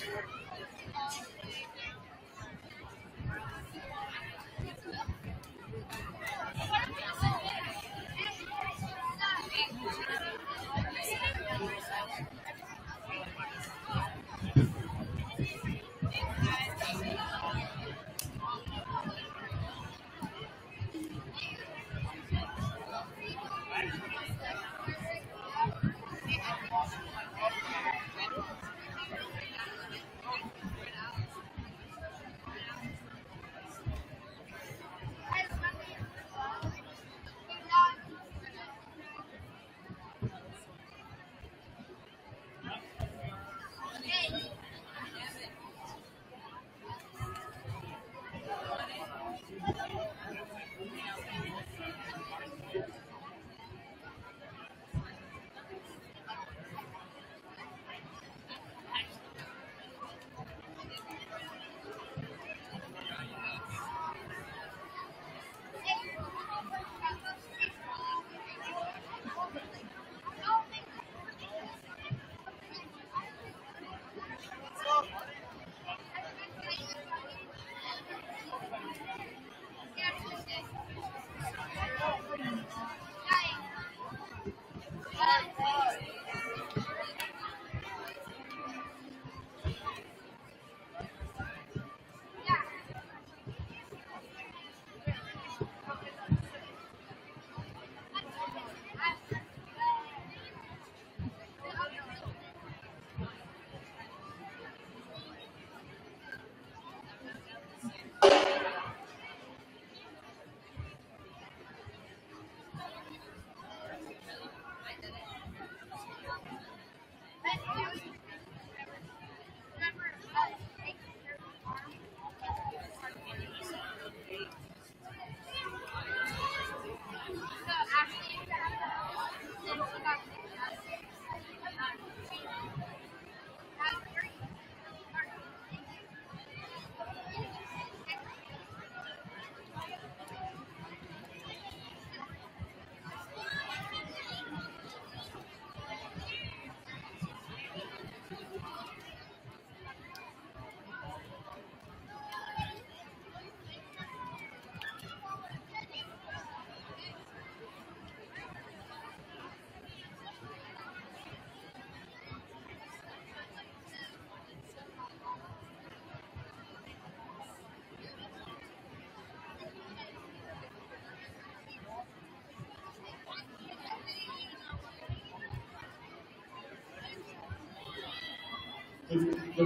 Good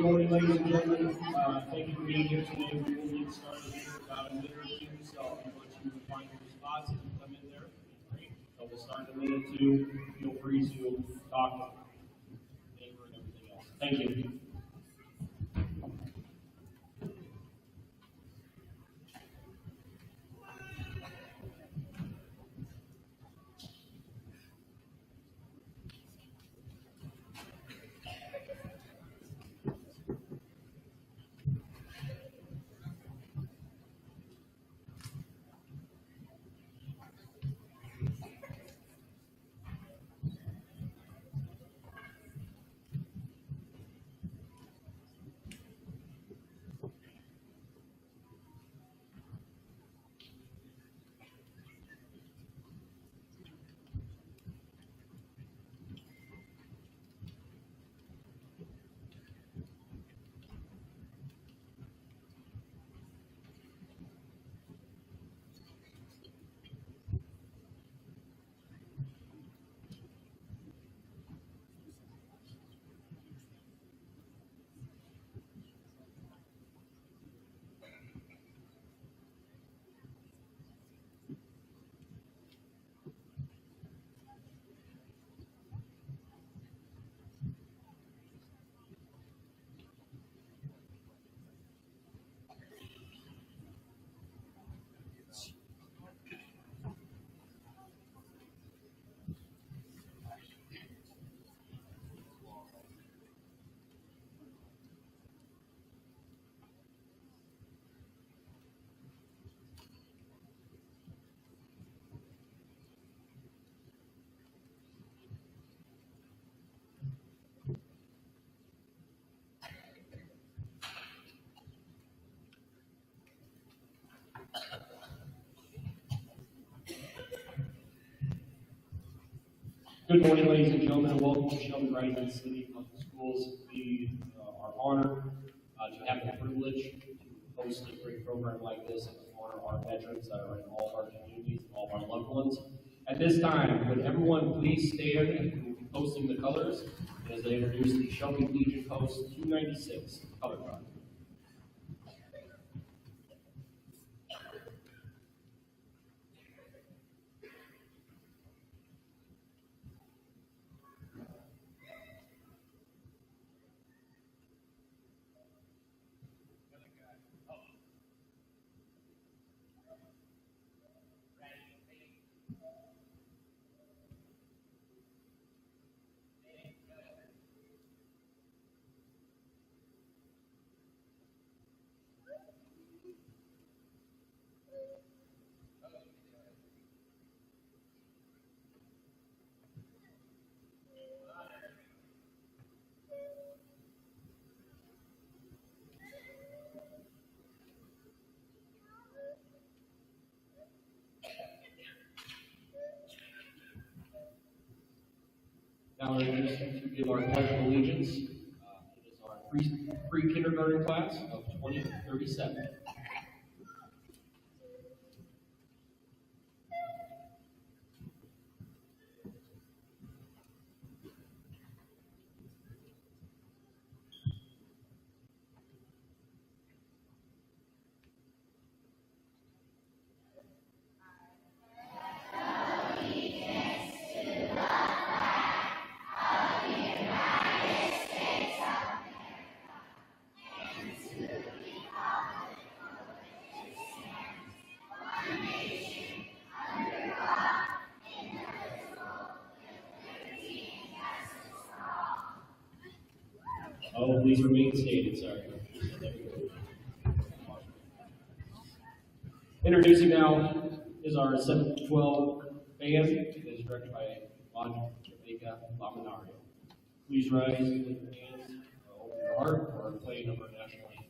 morning, ladies and gentlemen. Thank you for being here today. We will get started here in about a minute or two, so I'll let you find your spots if you come in there. Great. So we'll start in a minute or two. Feel free to talk with neighbor and everything else. Thank you. Good morning, ladies and gentlemen, and welcome to Shelby Rising City Public Schools. We are honored to have the privilege to host a great program like this and to honor our veterans that are in all of our communities and all of our loved ones. At this time, would everyone please stand and we'll be posting the colors as they introduce the Shelby Legion Post 296 color guard. Now we're introducing to give our pledge of allegiance. It is our pre-kindergarten class of 2037. Oh, please remain seated, sorry. Introducing now is our 7 to 12 band. It is directed by Juan Jamaica Laminario. Please rise with your hands over your heart for our playing of our national anthem.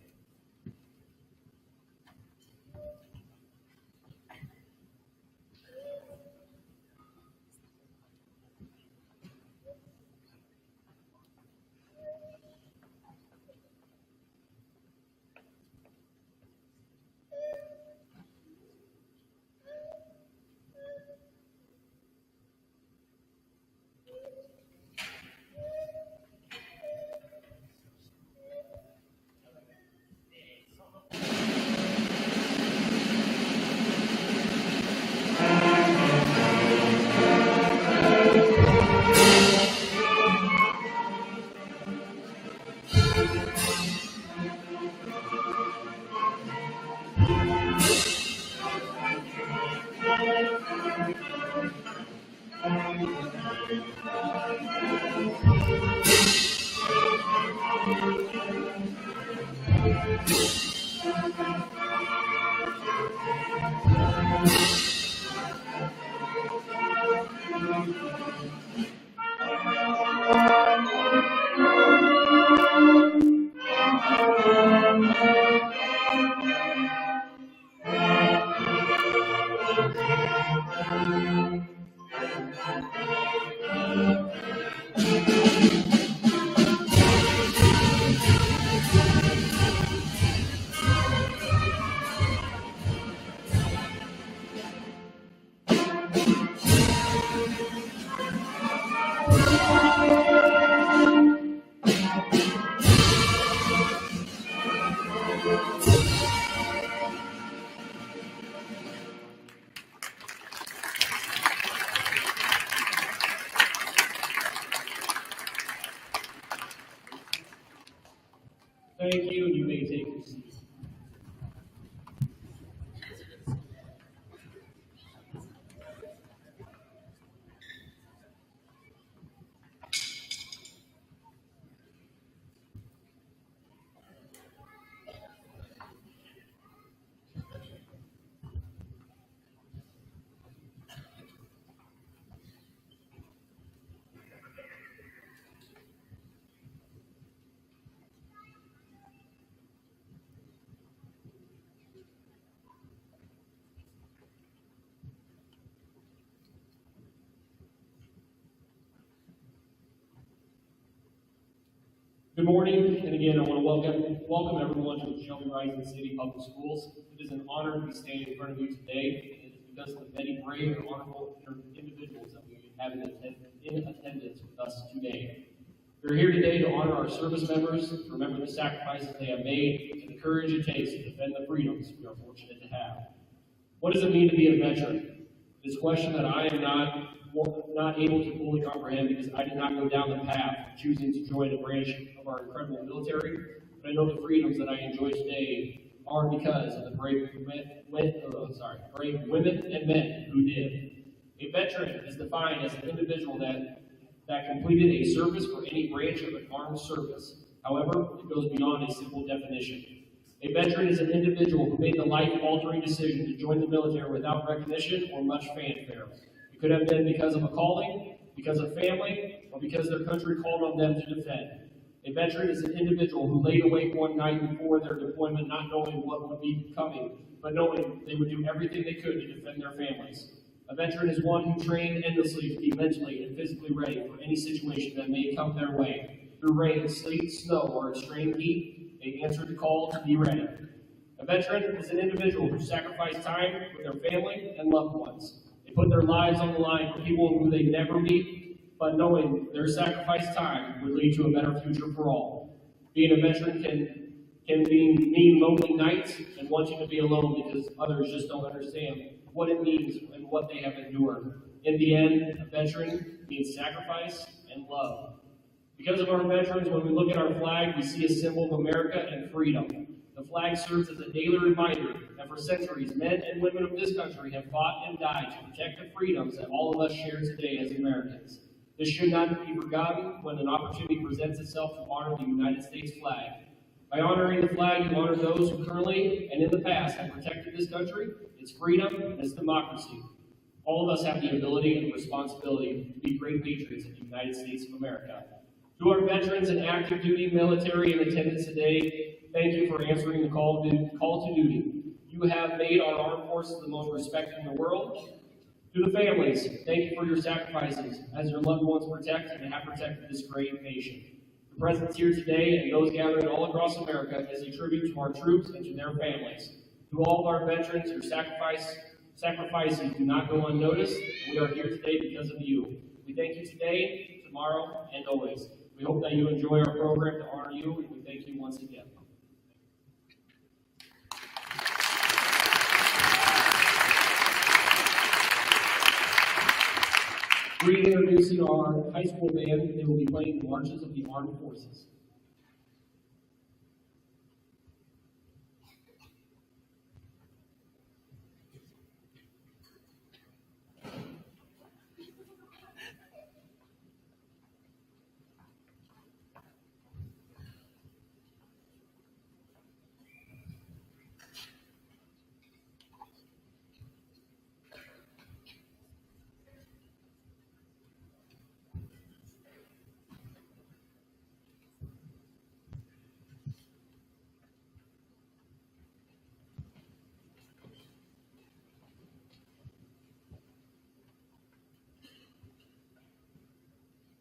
Thank you, and you may take your seat. Good morning, and again, I want to welcome everyone to the Shelby Rising City Public Schools. It is an honor to be standing in front of you today, and it is because of the many brave and honorable individuals that we have in attendance with us today. We're here today to honor our service members, to remember the sacrifices they have made, and the courage it takes to defend the freedoms we are fortunate to have. What does it mean to be a veteran? It's a question that I am not able to fully comprehend because I did not go down the path of choosing to join a branch of our incredible military, but I know the freedoms that I enjoy today are because of the brave women and men who did. A veteran is defined as an individual that completed a service for any branch of an armed service. However, it goes beyond a simple definition. A veteran is an individual who made the life-altering decision to join the military without recognition or much fanfare. It could have been because of a calling, because of family, or because their country called on them to defend. A veteran is an individual who laid awake one night before their deployment not knowing what would be coming, but knowing they would do everything they could to defend their families. A veteran is one who trained endlessly to be mentally and physically ready for any situation that may come their way. Through rain, sleet, snow, or extreme heat, they answered the call to be ready. A veteran is an individual who sacrificed time with their family and loved ones. They put their lives on the line for people who they never meet, but knowing their sacrificed time would lead to a better future for all. Being a veteran can mean lonely nights and wanting to be alone because others just don't understand what it means and what they have endured. In the end, a veteran means sacrifice and love. Because of our veterans, when we look at our flag, we see a symbol of America and freedom. The flag serves as a daily reminder that for centuries, men and women of this country have fought and died to protect the freedoms that all of us share today as Americans. This should not be forgotten when an opportunity presents itself to honor the United States flag. By honoring the flag, you honor those who currently and in the past have protected this country, its freedom, and its democracy. All of us have the ability and responsibility to be great patriots of the United States of America. To our veterans and active duty military in attendance today, thank you for answering the call to duty. You have made our armed forces the most respected in the world. To the families, thank you for your sacrifices as your loved ones protect and have protected this great nation. The presence here today and those gathering all across America is a tribute to our troops and to their families. To all of our veterans, your sacrifices do not go unnoticed, and we are here today because of you. We thank you today, tomorrow, and always. We hope that you enjoy our program to honor you, and we thank you once again. Reintroducing our high school band, they will be playing the Marches of the Armed Forces.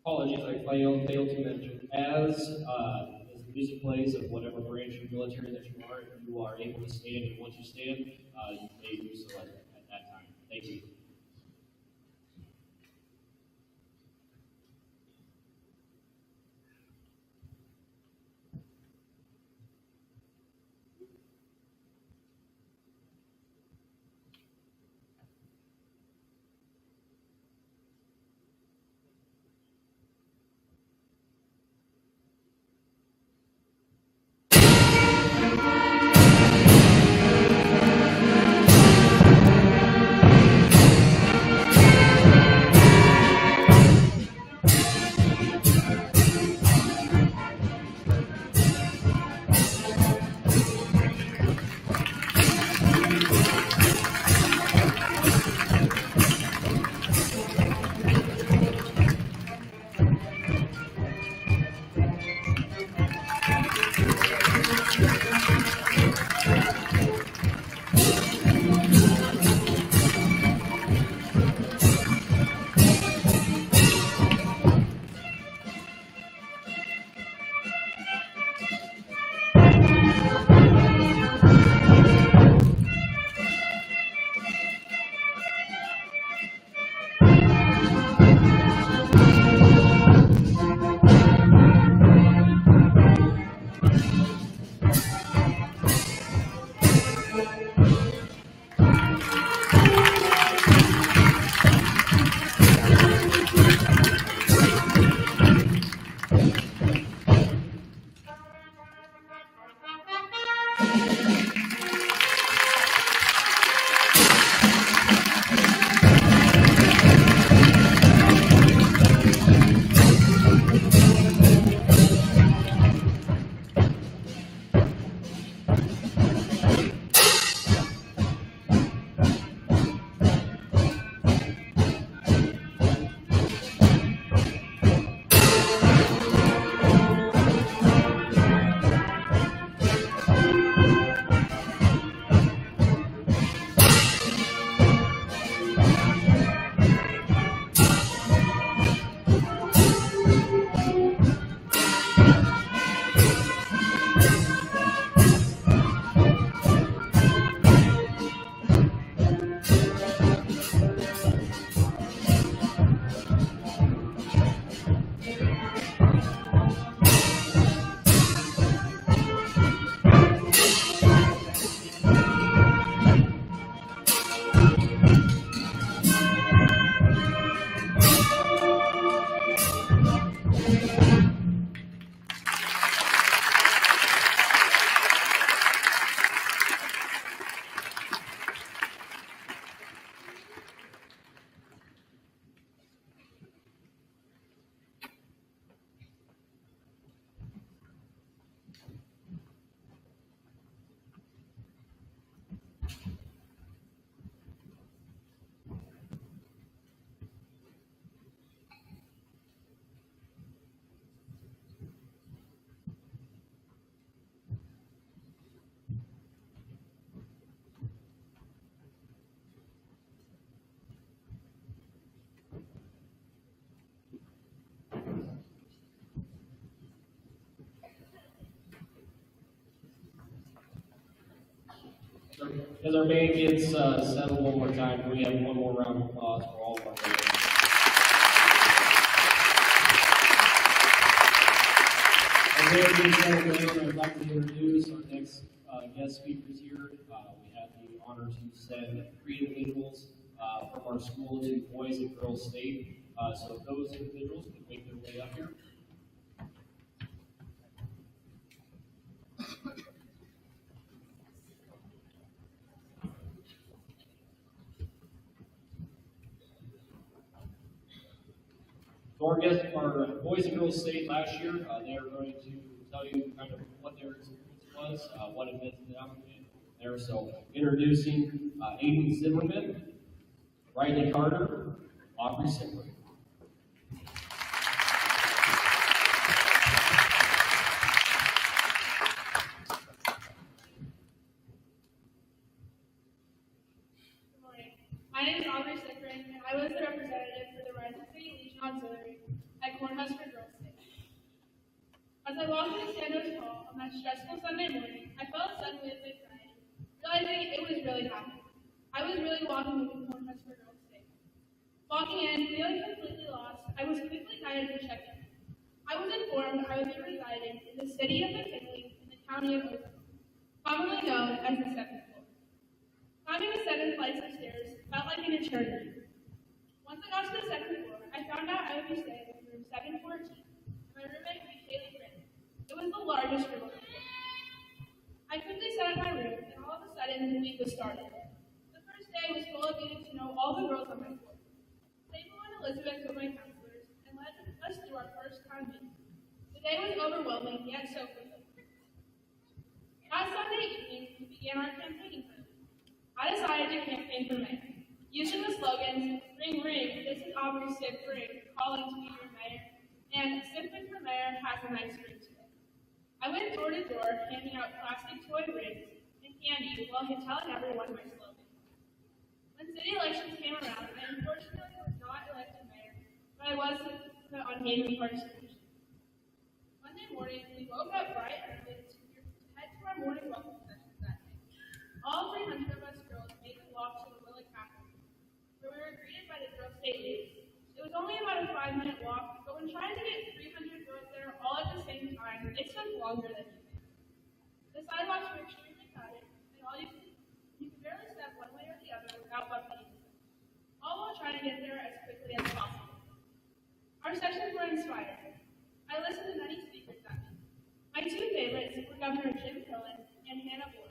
Apologies, I failed to mention. As the music plays of whatever branch of military that you are able to stand, and once you stand, you may do so at that time. Thank you. As our band gets settled one more time, we have one more round of applause for all of our bands. As they are being settled down, I'd like to introduce our next guest speakers here. We have the honor to send 3 individuals from our school to Boys and Girls State. So if those individuals can make their way up here. So our guests are Boys and Girls State last year. They are going to tell you kind of what their experience was, what it meant to them there. So introducing Aiden Zimmerman, Riley Carter, Aubrey Simper. My name is Aubrey Sickren, and I was the representative for the Rising City Legion Auxiliary at Cornhusker Girls State. As I walked into Sandoz Hall on that stressful Sunday morning, I felt suddenly a bit excited, realizing it was really happening. I was really walking into Cornhusker Girls State. Walking in, feeling completely lost, I was quickly guided to check-in. I was informed I would be residing in the city of McKinley in the county of Oakland, commonly known as the 7th floor. Climbing the 7 flights of stairs felt like an eternity. Once I got to the 2nd floor, I found out I would be staying in room 714, and my roommate would be Kaylee Grin. It was the largest room on the floor. I quickly set up my room, and all of a sudden, the week was started. The first day was full of getting to know all the girls on my floor. Sable and Elizabeth were my counselors, and led us through our first time meeting. The day was overwhelming, yet so quickly. Last Sunday evening, we began our campaigning program. I decided to campaign for mayor, using the slogans, "Ring, ring, this is Aubrey Sickren calling to be your mayor," and "Sickren for mayor has a nice ring to it." I went door to door, handing out plastic toy rings and candy while telling everyone my slogan. When city elections came around, I unfortunately was not elected mayor, but I was put on Haven Park Solution. Monday morning, we woke up bright early to head to our morning welcome session that day. All 300 of us girls made the walk to the Willow Cafe, where we were greeted by the Girl State leaders. It was only about a 5-minute walk, but when trying to get 300 girls there all at the same time, it took longer than you think. The sidewalks were extremely crowded, and you could barely step one way or the other without bumping into them, all while trying to get there as quickly as possible. Our sessions were inspiring. I listened to many speakers that week. My 2 favorites were Governor Jim Killen and Hannah Boyd.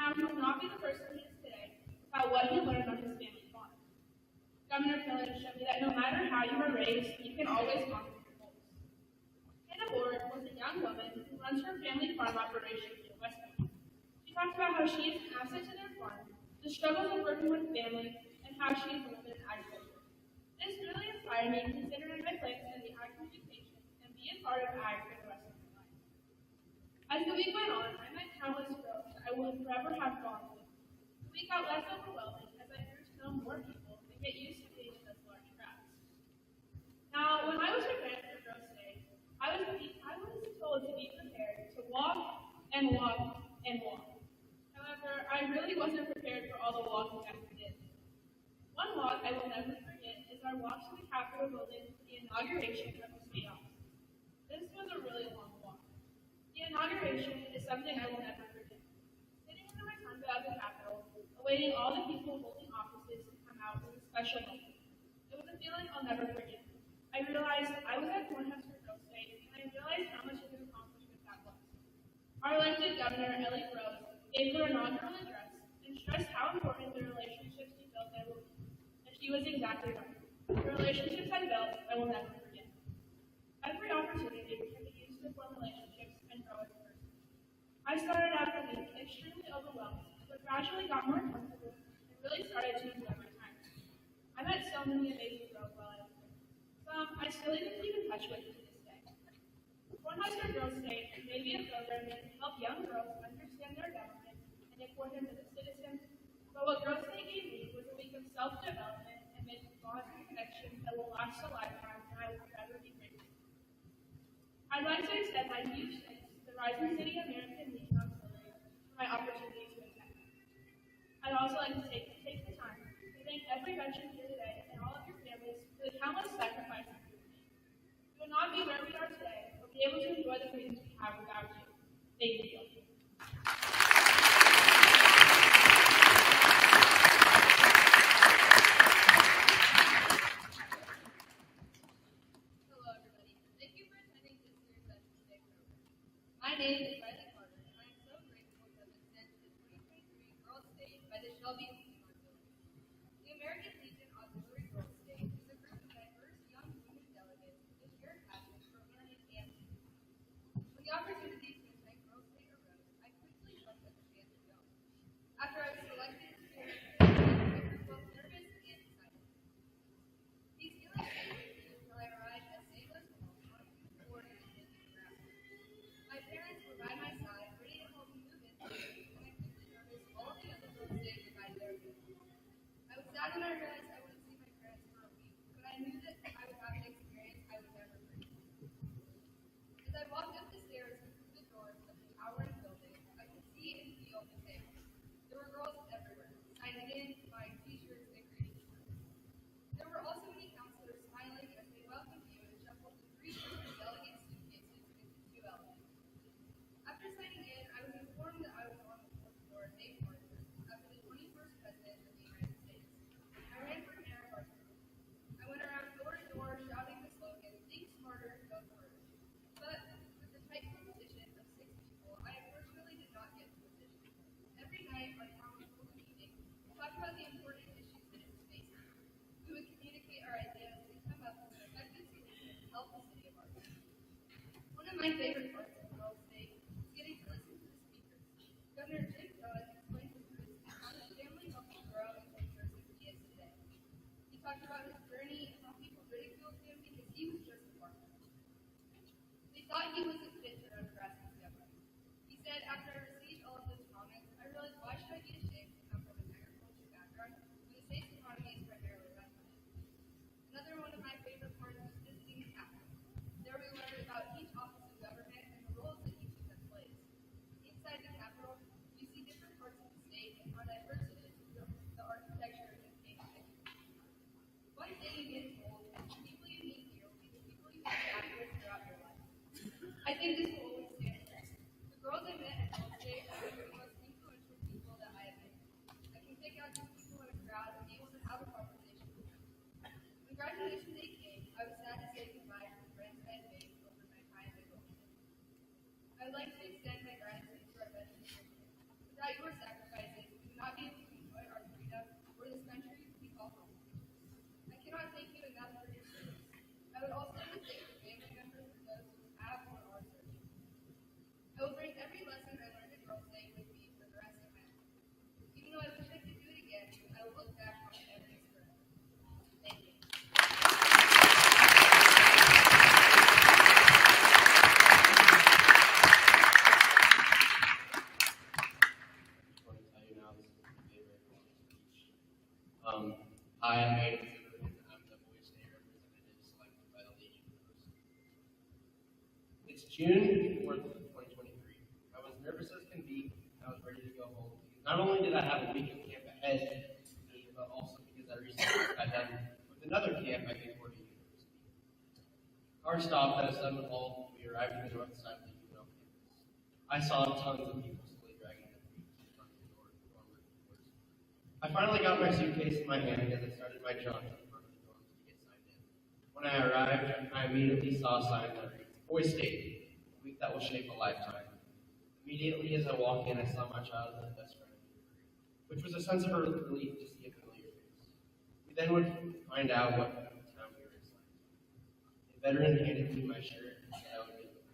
how he would not be the person he is today without what he learned on his family farm. Governor Pillen showed me that no matter how you were raised, you can always conquer your goals. Hannah Ward was a young woman who runs her family farm operation in West Point. She talked about how she is an asset to their farm, the struggles of working with family, and how she is limited in agriculture. This really inspired me to consider my plans in the ag education and be a part of ag for the rest of my life. As the week went on, I met countless girls that I will forever have gone with. The week got less overwhelming as I grew to know more people and get used to being in those large crowds. Now, when I was prepared for Girls' Day, I was told to be prepared to walk and walk and walk. However, I really wasn't prepared for all the walking that we did. One walk I will never forget is our walk to the Capitol building for the inauguration of the state office. This was a really long walk. The inauguration is something I will never forget. Sitting in the rotunda of the Capitol, awaiting all the people holding offices to come out was a special moment. It was a feeling I'll never forget. I realized I was at Cornhusker Girls' Day, and I realized how much of an accomplishment that was. Our elected governor, Ellie Rose, gave her inaugural address and stressed how important the relationships we built there will be. And she was exactly right. The relationships I built, I will never forget. Every opportunity can be used to form relationships and grow as a person. I started out the week extremely overwhelmed, but gradually got more comfortable and really started to enjoy my time. I met so many amazing girls while I was there. Some I still even keep in touch with to this day. Cornhusker Girls' Day may be a program that can help young girls understand their government and import them as a citizen, but what Girls' Day gave me was a week of self-development and making bonds and connections that will last a lifetime, and I will forever be grateful. I'd like to extend my huge thanks to the Rising City American Legion Auxiliary for my opportunity to attend. I'd also like to take the time to thank every veteran here today and all of your families for the countless sacrifices you have made. We would not be where we are today or be able to enjoy the freedoms we have without you. Thank you. Hello, everybody. Thank you for attending this year's Veterans Day program. My name is Riley Carter, and I am so grateful to have been sent to the 2023 Girls' Day by the Shelby Legion Auxiliary. The American Legion Auxiliary Girls' Day is a group of diverse young women delegates with a shared passion for learning and teaching. When the opportunity to attend Girls' Day arose, I quickly jumped at the chance to go. After I was selected to be a I was both nervous and excited. These feelings stayed until I arrived at St. Louis Home on June 4th in Nebraska. My parents were by my side, ready to help me move into it, and I quickly noticed all of the other girls staying beside their family. I was sad when I realized I wouldn't see my parents for a week, but I knew that I would have an experience I would never forget. As I walked up the stairs and through the doors of the towering building, I could see and feel the chaos. There were girls everywhere, signing in, buying t-shirts, and greeting cards. There were also many counselors smiling as they welcomed you and shuffled the 3 different delegate suitcases into 2 elevators. After signing in, I was informed that I was on the 4th floor at Nate Martin after the 21st President of the United States. I ran for mayor of our city. I went around door to door shouting the slogan, "Think smarter, vote harder." But with the tight competition of 6 people, I unfortunately did not get the position. Every night, our town would hold a meeting to talk about the important issues that it was facing. We would communicate our ideas and come up with an effective solution to help the city of ours. One of my favorite parts of Girls' Day was getting to listen to the speakers. Governor Jim Dodd explained his roots and how his family helped him grow into the person he is today. He talked about his journey and how people ridiculed him because he was just a farmer. They thought he wasn't fit to run Nebraska's government. He said, after I received all of those comments, I realized why should I be ashamed to come from an agriculture background when the state's economy is primarily run by it. Another one of my favorite parts was visiting the Capitol. There we learned about each office of government and the roles that each of them plays. Inside the Capitol, you see different parts of the state and how diverse it is with the architecture and painting. One thing you get told is the people you meet here will be the people you interact with throughout your life. I think this will always stand the test. The girls I met at Girls' It's June 4th, 2023. I was nervous as can be, and I was ready to go home. Not only did I have a week of camp ahead, but also because I recently got done with another camp at Concordia University. Our stop at a 7 hall, we arrived at the north side of the UNL campus. I saw tons of people slowly dragging their feet to the front of the dorm room doors. I finally got my suitcase in my hand as I started my jaunt to the front of the dorms to get signed in. When I arrived, I immediately saw a sign that read, Boys State, a week that will shape a lifetime. Immediately as I walked in, I saw my childhood best friend, which was a sense of relief to see a familiar face. We then would find out what town we were assigned to. A veteran handed me my shirt and said I would get it.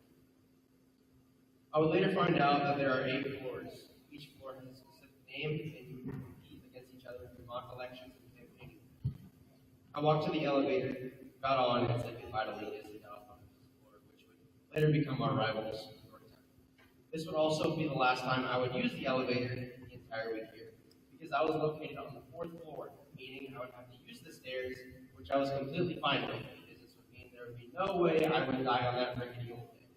I would later find out that there are 8 floors. Each floor has a specific name, and you would compete against each other through mock elections and campaigning. I walked to the elevator, got on, and said goodbye to Lee as he got off on this floor, which would later become our rivals, Northtown. This would also be the last time I would use the elevator the entire week here, because I was located on the 4th floor, meaning I would have to use the stairs, which I was completely fine with, because this would mean there would be no way I would die on that rickety old thing.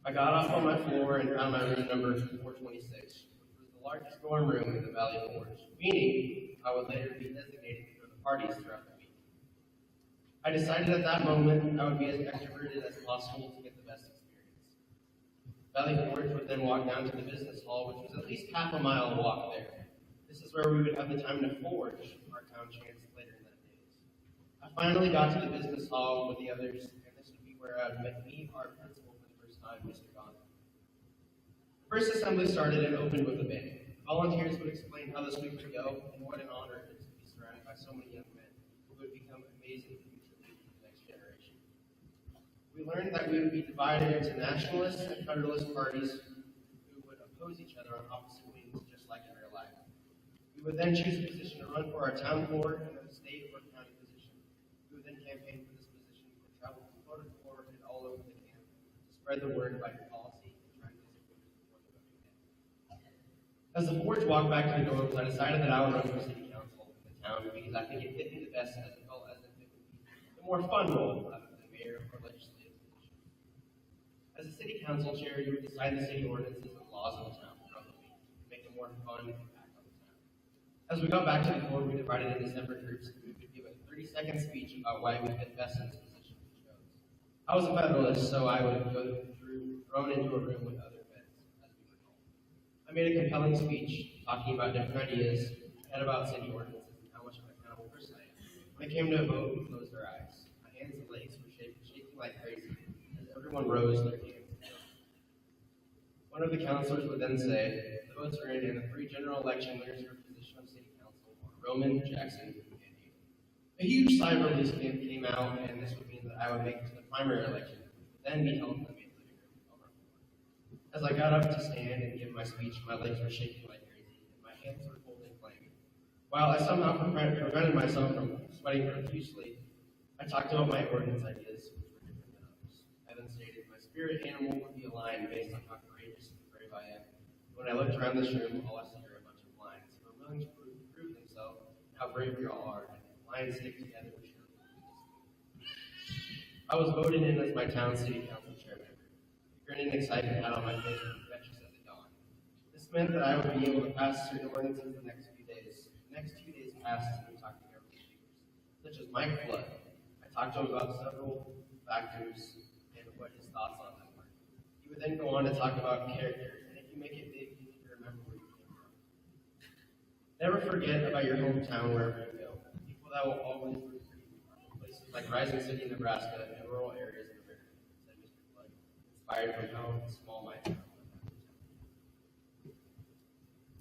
I got off on my floor and found my room number 426, which was the largest dorm room in the Valley Forge, meaning I would later be designated for the parties throughout the week. I decided at that moment I would be as extroverted as possible to get the best experience. Valley Forge would then walk down to the business hall, which was at least half a mile walk there. This is where we would have the time to forge our town chants later in that days. I finally got to the business hall with the others, and this would be where I would meet our principal for the first time, Mr. Gaunt. The first assembly started and opened with a band. Volunteers would explain how this week would go, and what an honor it is to be surrounded by so many young men who would become amazing future leaders of the next generation. We learned that we would be divided into nationalist and federalist parties who would oppose each other on opposite wings, just like in real life. We would then choose a position to run for our town board and then a state or county position. We would then campaign for this position and travel from floor to floor and all over the camp to spread the word about your policy and try to visit voters before the voting day. As the Forge walked back to the dorms, I decided that I would run for city council in the town because I think it fit me the best as well as it would be the more fun role rather than mayor or legislative position. As a city council chair, you would decide the city ordinances and laws of the town throughout the week to make them more fun and impact on the town. As we got back to the board, we divided into separate groups and we would give a 30-second speech about why we fit best in this position we chose. I was a federalist, so I would go thrown into a room with other feds, as we were called. I made a compelling speech talking about different ideas and about city ordinances and how much of an accountable person I am. When it came to a vote, we closed our eyes. My hands and legs were shaking like crazy as everyone rose their hands. One of the councilors would then say, the votes are in, and the 3 general election winners for position of city council are Roman, Jackson, and Hayden. A huge sigh of relief came out, and this would mean that I would make it to the primary election, which would then be held in the main living room on our floor. As I got up to stand and give my speech, my legs were shaking like crazy, and my hands were cold and clammy. While I somehow prevented myself from sweating profusely, I talked about my ordinance ideas, which were different than others. I then stated my spirit animal would be a lion based on how courageous and brave I am. When I looked around this room, all I see are a bunch of lions who are willing to prove themselves and how brave we all are. And if lions stick together, we surely can do this. I was voted in as my town city council chair member. The grin and excitement had on my face was infectious as the dawn. This meant that I would be able to pass certain ordinances the next few days. The next 2 days passed as we talked to government leaders, such as Mike Flood. I talked to him about several factors and what his thoughts on them were. He would then go on to talk about character, and if you make it big, you need to remember where you came from. Never forget about your hometown wherever you go. People that will always root for you. Places like Rising City, Nebraska, and rural areas of America, said Mr. Flood, inspired from how small my town was.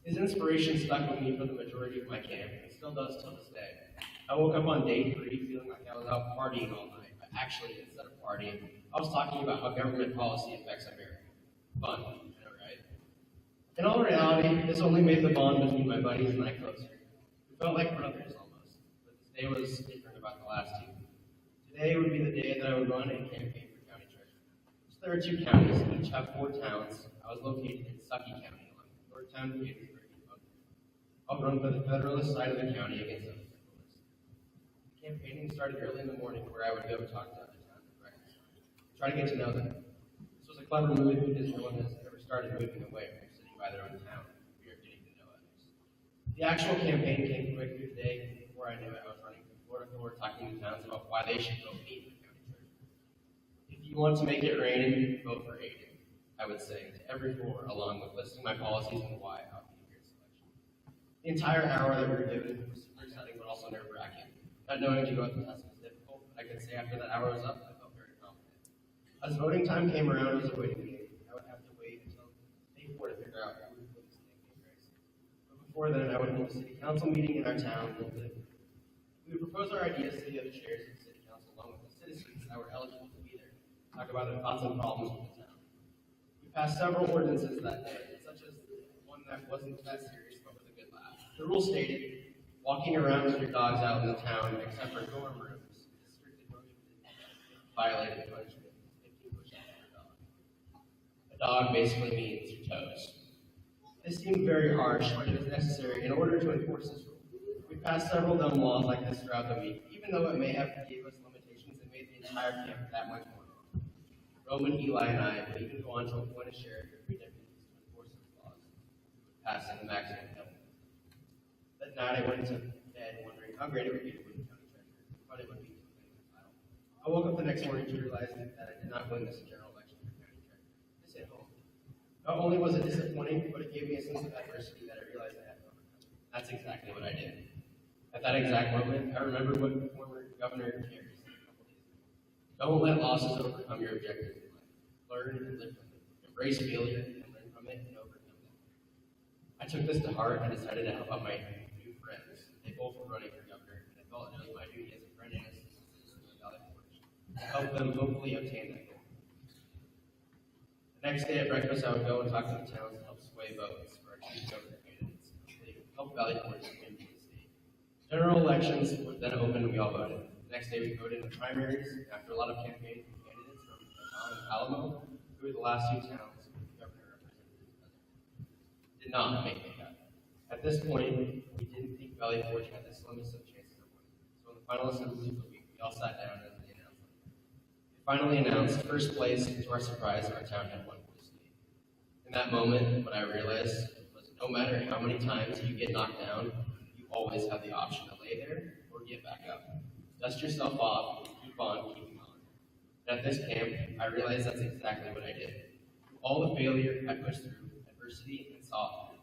His inspiration stuck with me for the majority of my camp, and still does till this day. I woke up on day 3 feeling like I was out partying all night, but actually, instead of partying, I was talking about how government policy affects America. Fun, I know, right? In all reality, this only made the bond between my buddies and I closer. We felt like brothers almost, but this day was different about the last 2. Today would be the day that I would run and campaign for county treasurer. So there are 2 counties, each have 4 towns. I was located in Sucky County, along Northtown, Gaithersburg, and Butler. I'll run for the Federalist side of the county against the Federalist. The campaigning started early in the morning, where I would go talk to other towns and records. try to get to know them. This was a clever move because no one has ever started moving away from sitting by their own town. We are getting to know others. The actual campaign came quickly today. Before I knew it, I was running from floor to floor talking to towns about why they should vote me for county treasurer. If you want to make it rain, vote for Aiden, I would say to every floor, along with listing my policies and why I'll be a great selection. The entire hour that we were given was super exciting, but also nerve-wracking. Not knowing to go at the test was difficult, but I can say after that hour was up, I felt very confident. As voting time came around, it was a waiting game. I would have to wait until day 4 to figure out who would win this campaign race. But before then, I would hold a city council meeting in our town. We would propose our ideas to the other chairs of the city council, along with the citizens that were eligible to be there, talk about their thoughts and problems with the town. We passed several ordinances that day, such as one that wasn't that serious, but with a good laugh. The rule stated, walking around with your dogs out in the town, except for dorm rooms, is strictly prohibited, violated punishment, 15 push-ups per dog. A dog basically means your toes. This seemed very harsh, but it was necessary in order to enforce this rule. We passed several dumb laws like this throughout the week. Even though it may have gave us limitations, it made the entire camp that much more fun. Roman, Eli, and I would even go on to appoint a sheriff or 3 deputies to enforce those laws, passing the maximum penalty. That night I went to bed wondering how great it would be to win county treasurer, but it would be to win the title. I woke up the next morning to realize that I did not win this general election for county treasurer. This hit home. Not only was it disappointing, but it gave me a sense of adversity that I realized I had to overcome. That's exactly what I did. At that exact moment, I remembered what former Governor Kerry said a couple days ago. Don't let losses overcome your objectives in life. Learn and live from them. Embrace failure and learn from it and overcome them. I took this to heart and decided to help out my new friends. They both were running for governor, and I felt it was my duty as a friend and as a citizen of Valley Forge to help them hopefully obtain that goal. The next day at breakfast, I would go and talk to the towns to help sway votes for our chief governor candidates, help Valley Forge win the state. General elections would then open and we all voted. The next day we voted in the primaries. After a lot of campaigning from candidates from Baton and Alamo, who were the last 2 towns with the governor represented did not make the cut. At this point, we didn't think Valley Forge had the slimmest of chances of winning. So in the final assembly of the week, we all sat down as they announced it. They finally announced first place. To our surprise, our town had won for the state. In that moment, what I realized was no matter how many times you get knocked down, you always have the option to lay there or get back up. Dust yourself off and keep on keeping on. And at this camp, I realized that's exactly what I did. Through all the failure, I pushed through adversity and saw it.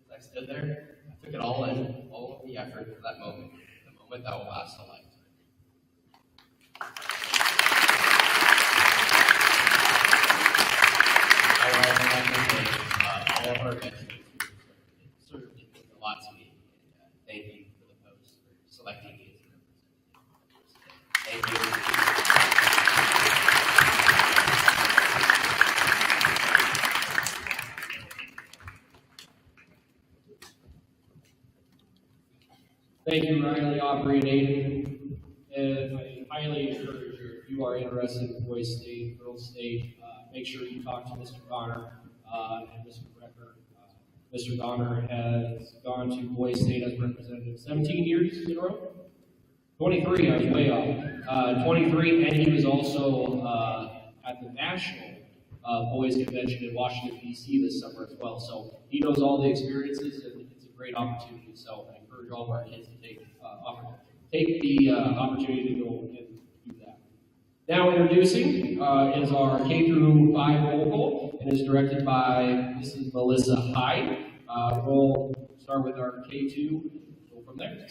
As I stood there, I took it all in, all of the effort for that moment, the moment that will last a lifetime. I would also like to thank all of our veterans who served. It means a lot to me. And thank you for the post for selecting me as a representative. Thank you. Thank you, Riley, Aubrey, and Aiden. And I highly encourage you, if you are interested in boys state, girls state, make sure you talk to Mr. Donner and Mr. Brecker. Mr. Donner has gone to boys state as representative 17 years in a row. 23, I was way off. 23, and he was also at the National Boys Convention in Washington, D.C. this summer as well. So he knows all the experiences, and it's a great opportunity. So I encourage all of our kids to take the opportunity to go and do that. Now introducing is our K through 5 roll call, and is directed by Mrs. Melissa Hyde. We'll start with our K2 and go from there.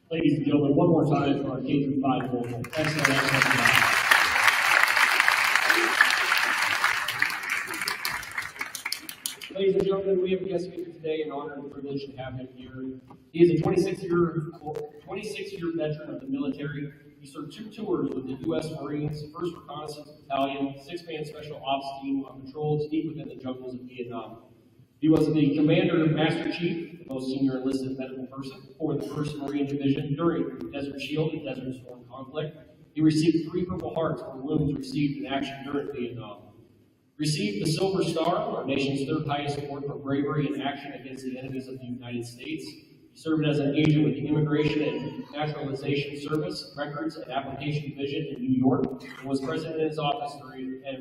Ladies and gentlemen, one more time for our K through 5 roll call. Excellent, excellent job. Ladies and gentlemen, we have a guest speaker today, an honor and privilege to have him here. He is a 26-year veteran of the military. He served 2 tours with the U.S. Marines, 1st Reconnaissance Battalion, 6-man Special Ops Team on patrols deep within the jungles of Vietnam. He was the Commander Master Chief, the most senior enlisted medical person for the 1st Marine Division during the Desert Shield and Desert Storm conflict. He received 3 Purple Hearts for wounds received in action during Vietnam. Received the Silver Star, our nation's 3rd highest award for bravery in action against the enemies of the United States. He served as an agent with the Immigration and Naturalization Service, Records and Application Division in New York, and was present in his office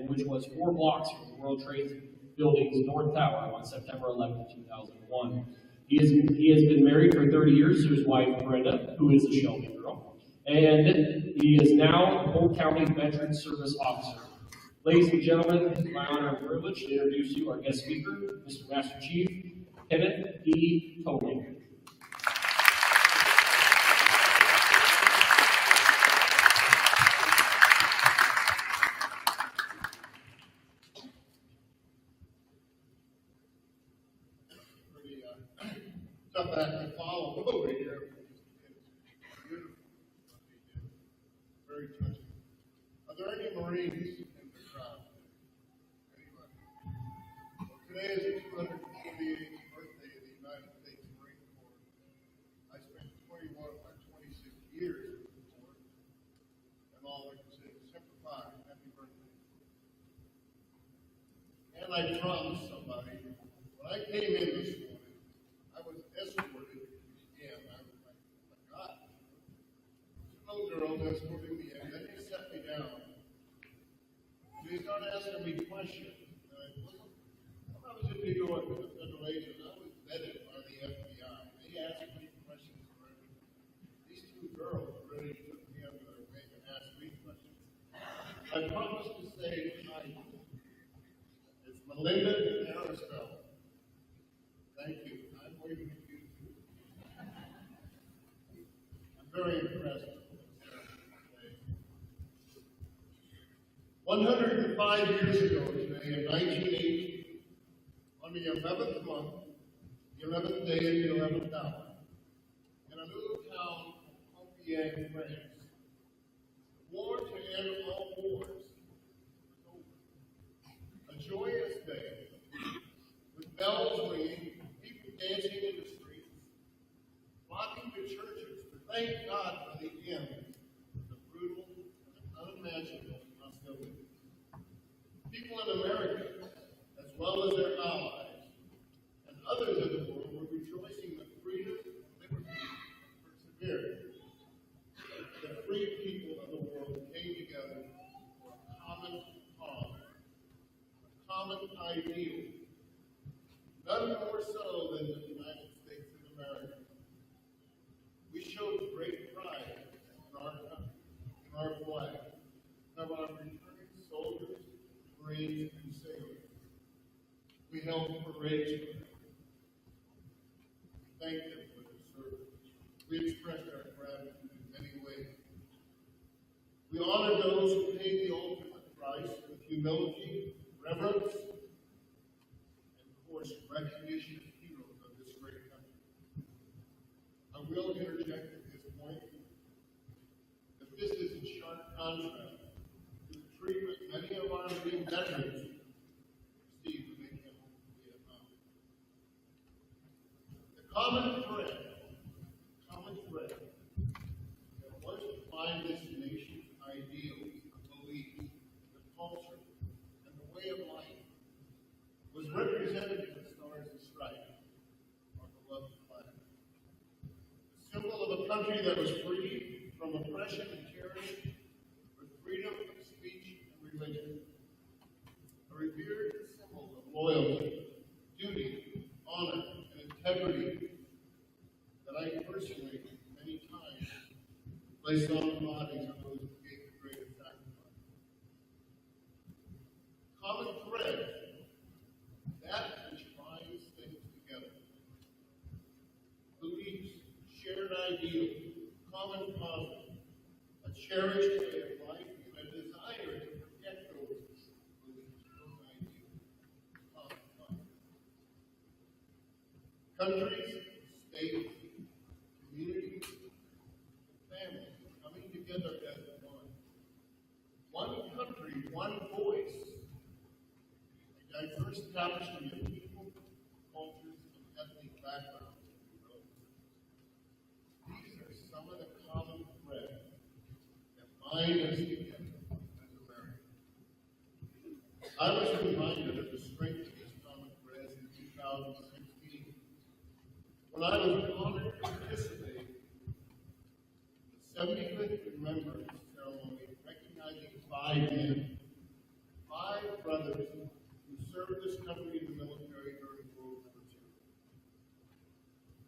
which was 4 blocks from the World Trade Building's North Tower on September 11, 2001. He has been married for 30 years to his wife, Brenda, who is a Shelby girl, and he is now a Polk County Veteran Service Officer. Ladies and gentlemen, it's my honor and privilege to introduce you our guest speaker, Mr. Master Chief Kenneth E. Tolling. Tough act to follow over here. Beautiful. Very touching. Are there any Marines in the crowd? Anybody? Well, today is the 288th birthday of the United States Marine Corps. I spent 21 of my 26 years with the Corps, and all I can say is simplify, happy birthday. And I promised somebody, when I came in this morning, I was escorted in. I was like, oh my God. This little girl escorted me in. Then they set me down. They started asking me questions. And I wasn't, when I was in New York with the federal agent, I was vetted by the FBI. They asked me questions for everything. These 2 girls really took me under their wing and asked me questions. I promised to say hi. It's Melinda and Aristella. Thank you. I'm waiting for you too. I'm very impressed. 105 years ago today, in 1918, on the 11th month, the 11th day of the 11th hour, in a little town called Compiègne, France, the war to end all wars was over. A joyous day, with bells ringing, people dancing in the streets, flocking to churches to thank God for the end of the brutal and unimaginable hostility. People in America, as well as their allies, and others in the world were rejoicing that freedom, liberty, and perseverance. The free people of the world came together for a common cause, a common ideal. None more so than the United States of America. We showed great pride in our country, in our flag, and our returning soldiers, Marines, and sailors. We held parades for them. Thank them for their service. We expressed our gratitude in many ways. We honor those who paid the ultimate price with humility, reverence, recognition of heroes of this great country. I will interject at this point that this is in sharp contrast to the treatment many of our Marine veterans received when they came home from Vietnam. The common thread that was to find this nation's ideals, the beliefs, the culture, and the way of life was represented in the Stars and Stripes, our beloved flag. The symbol of a country that was free from oppression and tyranny, with freedom of speech and religion. A revered symbol of loyalty, duty, honor, and integrity that I personally, many times, placed on the bodies of those who gave the greatest sacrifice. Common thread, that which binds things together. Beliefs, shared ideals, common cause, a cherished way of life, and a desire to protect those ideals. Common cause. Countries, states, communities, families coming together as one. One country, one voice, a diverse tapestry of people, cultures, and ethnic backgrounds. These are some of the common threads that bind us together as Americans. I was reminded of the strength of this common thread in 2016 when I was honored to participate in the 75th Remembrance Ceremony recognizing 5 men, 5 brothers who served this country in the military during World War II.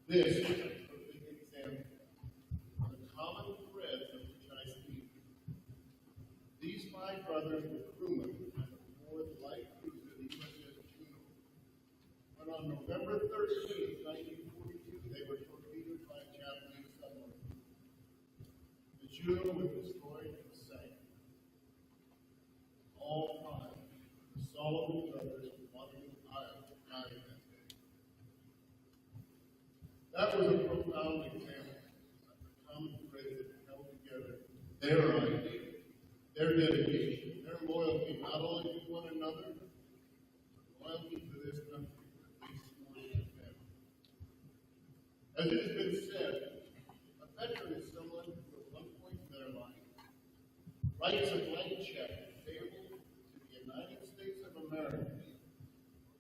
This is a perfect example of the common threads of which I speak. These 5 brothers were crewmen on the 4th Light Cruiser, the USS Juno. When on November 13, 1942, they were torpedoed by a Japanese submarine. The Juno was destroyed and sank. All 5 of the Solomon brothers were Waterloo, Iowa, died that day. That was a profound example of the common thread that held together their ideas, their dedication, their loyalty not only to one another, but loyalty to this country that they swore to defend. As it has been said, a veteran is someone who at one point in their life writes a blank check payable to the United States of America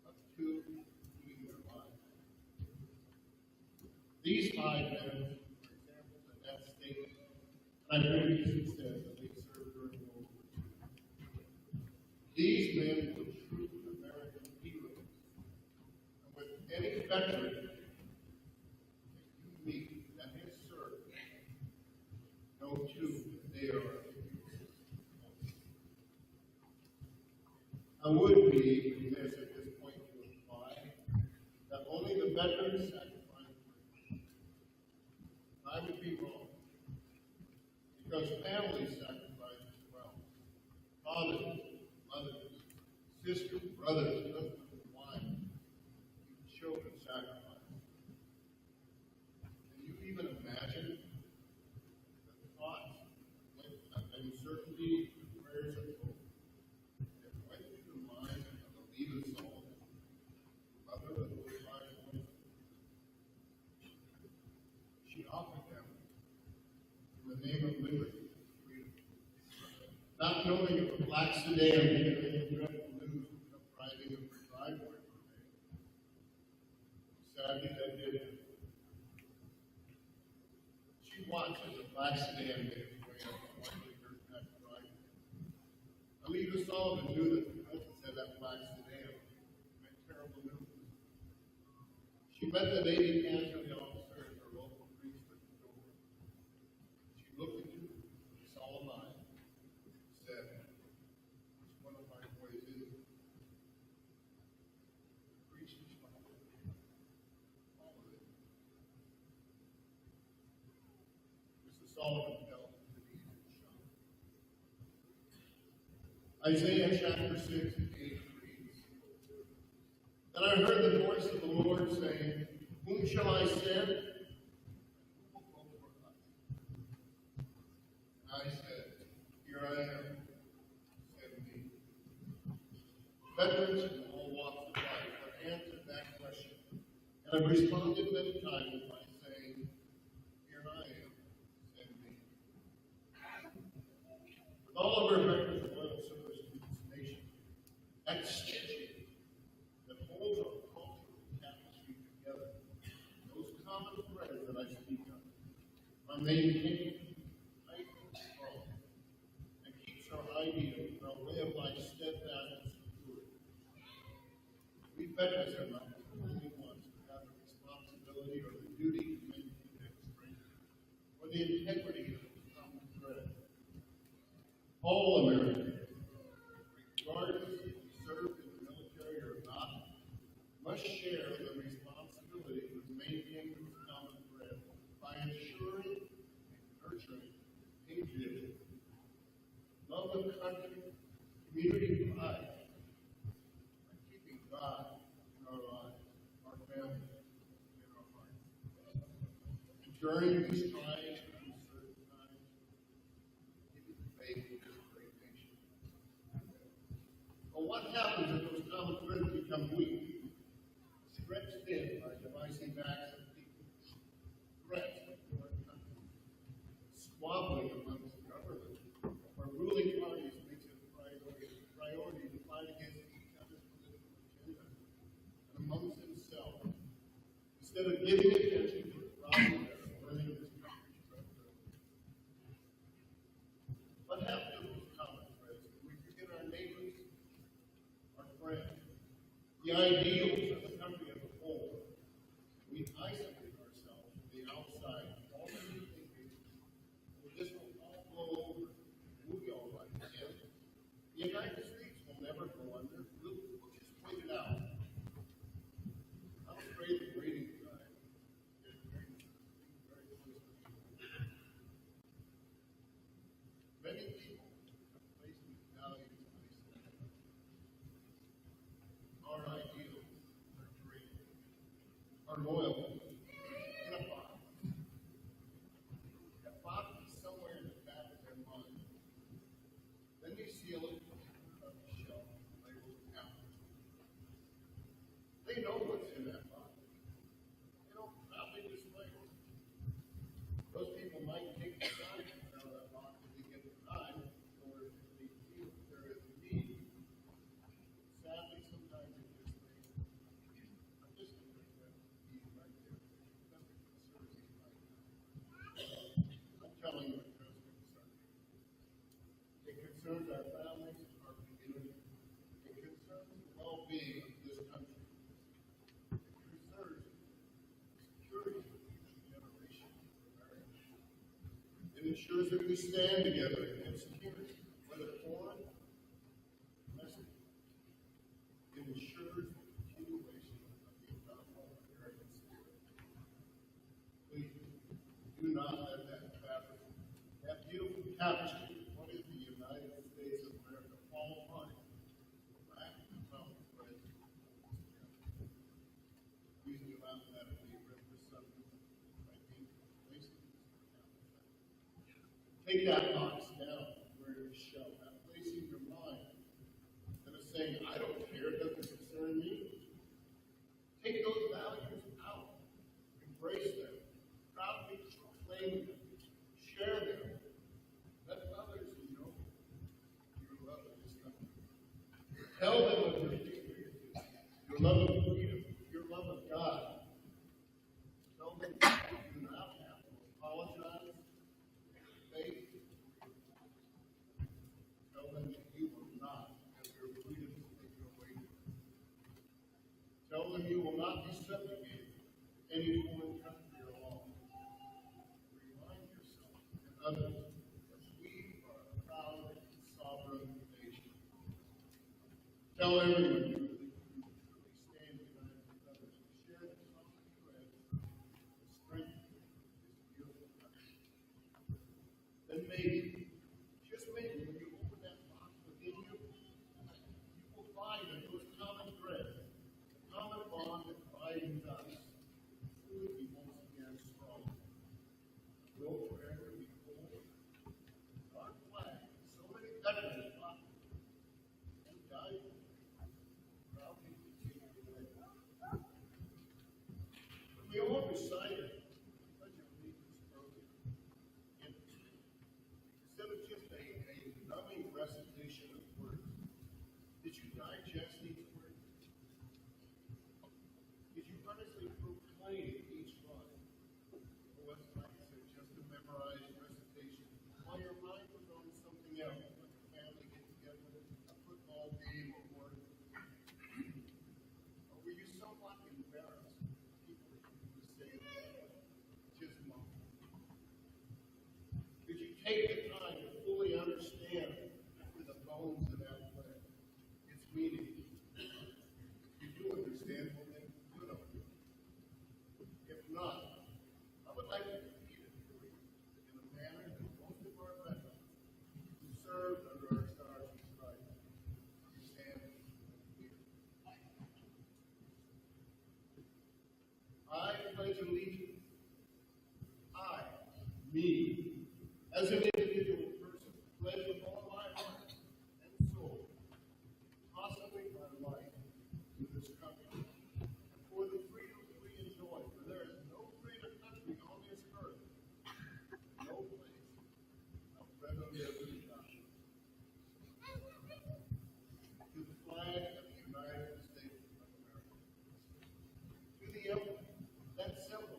up to including their lives. These 5 men are examples of that statement, and I previously said that they served during World War II. These men were true American heroes, and with any veteran that you meet that has served, know too that they are heroes. I would be remiss at this point to imply that only the veterans sacrifice. I would be wrong, because families sacrifice as well. Fathers, mothers, sisters, brothers, husbands, and wives, even children sacrifice. Can you even imagine the thoughts, uncertainty, and prayers of hope that went through the mind of Alida Solomon, mother of those 5 boys? She offered them in the name of liberty and freedom. Not knowing if a black sedan carrying the dreadful news would come driving up her driveway one day. Sadly, that did happen. She watched as a black sedan made its way up a widely dirt packed driveway. Alida Solomon knew that the presence of that black sedan meant terrible news. She met the Navy casualty officer at her local priest at the door. She looked into his solemn eyes and said, "Which one of my boys is it?" The priest responded, "All of it." Mr. Solomon fell to the knees in shock. Isaiah chapter 6 and 8 reads, "Then I heard the voice of the Lord saying, Whom shall I send? Who will go for us? And I said, Here I am, send me." Veterans from all walks of life have answered that question and have responded many times by saying, Here I am, send me. With all of our veterans and loyal service to this nation, that stitching that holds our cultural tapestry together, those common threads that I speak of, are maintained tight and strong, and keeps our ideals and our way of life steadfast and secure. We veterans are not the only ones who have the responsibility or the duty to maintain that strength, or the integrity of the common thread. All Americans, regardless if you served in the military or not, must share the responsibility for maintaining this common thread by ensuring and exhibit love of country, community pride, by keeping God in our lives, our families, in our hearts. And during these trying and uncertain times, keeping the faith in this great nation. But what happens if those common threads become weak, stretched thin by divisive acts of people, threats of foreign countries, squabbling amongst governments, where ruling parties makes it a priority to fight against each other's political agenda and amongst themselves, instead of giving attention to the problems that are burning this country's prosperity? What happens to those common threads when we forget our neighbors, our friends, the ideals of the country as a whole? We isolate ourselves from the outside, already thinking, well, this will all blow over, we'll be all right again. The United States will never go under. We'll just wait it out. I'm afraid the waiting time is very close to the end. Many people have placed these values in isolation. Our ideals, our dreams, our loyalty in a box. That box is somewhere in the back of their mind. Then they seal it on the shelf, labeled out. They know what's in that box. They don't proudly display it. Those people might take the time out of that box if they get the time, or if they feel that there is a need. Sadly, sometimes it just makes I'm just going to put that piece right there. That's the conservative right now. I'm telling you, it does concern me. It concerns our families, our community. It concerns the well-being of this country. It concerns the security of future generations of Americans. It ensures that we stand together against tyranny, whether foreign or domestic. It ensures the continuation of the adopted American spirit. Please do not let that fabric, that beautiful tapestry, what is the United States of America, fall apart. Lack of common threads. Please do not let it be ripped asunder by being complacent. Take that box down where it is shelved, that place in your mind that is saying, I don't care, it doesn't concern me. Take those values out, embrace them, proudly proclaim them, share them. Let others know your love of this country. Tell them of your patriotism, your love of freedom, your love of God. Tell them that you do not have to apologize for your faith. Tell them that you will not have your freedom taken away from you. Tell them you will not be subjugated to any foreign country or law. Remind yourself and others that we are a proud and sovereign nation. Tell everyone you truly stand united with others and share the common thread that strengthens this beautiful country. Then maybe, just maybe, when you open that box within you, you will find that those common threads, the common bond that binds us, truly be once again strong. Will forever be whole. Our flag, so many veterans fought and died for. Me, as an individual person, pledge with all my heart and soul to consecrate my life to this country and for the freedoms we enjoy, for there is no greater country on this earth, no place I'd rather live than Joshua. To the flag of the United States of America, to the emblem, that symbol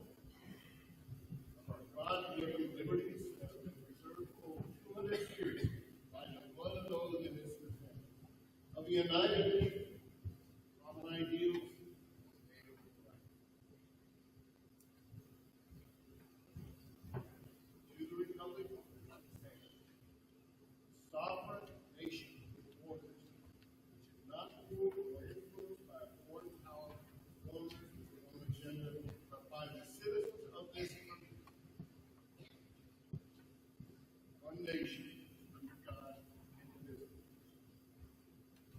of our God-given liberties that have been preserved for over 200 years by the blood of those in its defense, of the United Kingdom, common ideals, and native right. To the Republic of Stand, sovereign nation with borders, which is not ruled or influenced by a foreign power, owners with their own agenda, but by the citizens of this country. One nation, under God, indivisible.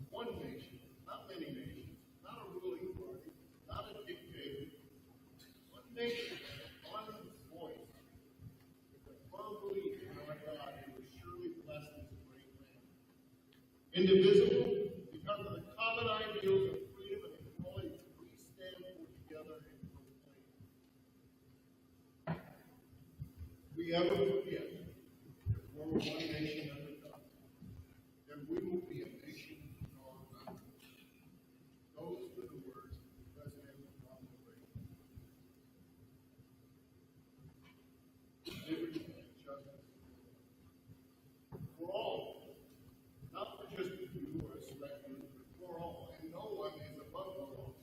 One nation, not many nations, not a ruling party, not a dictator. One nation, one voice, with a firm belief in our God who will surely bless this great land. Indivisible because of the common ideals of freedom and equality we stand for together and proclaim. If we ever forget that we're one nation under God, then we will be a nation gone under. Those were the words of President Ronald Reagan. Liberty and justice for all, not for just a few or a select group, but for all, and no one is above the law.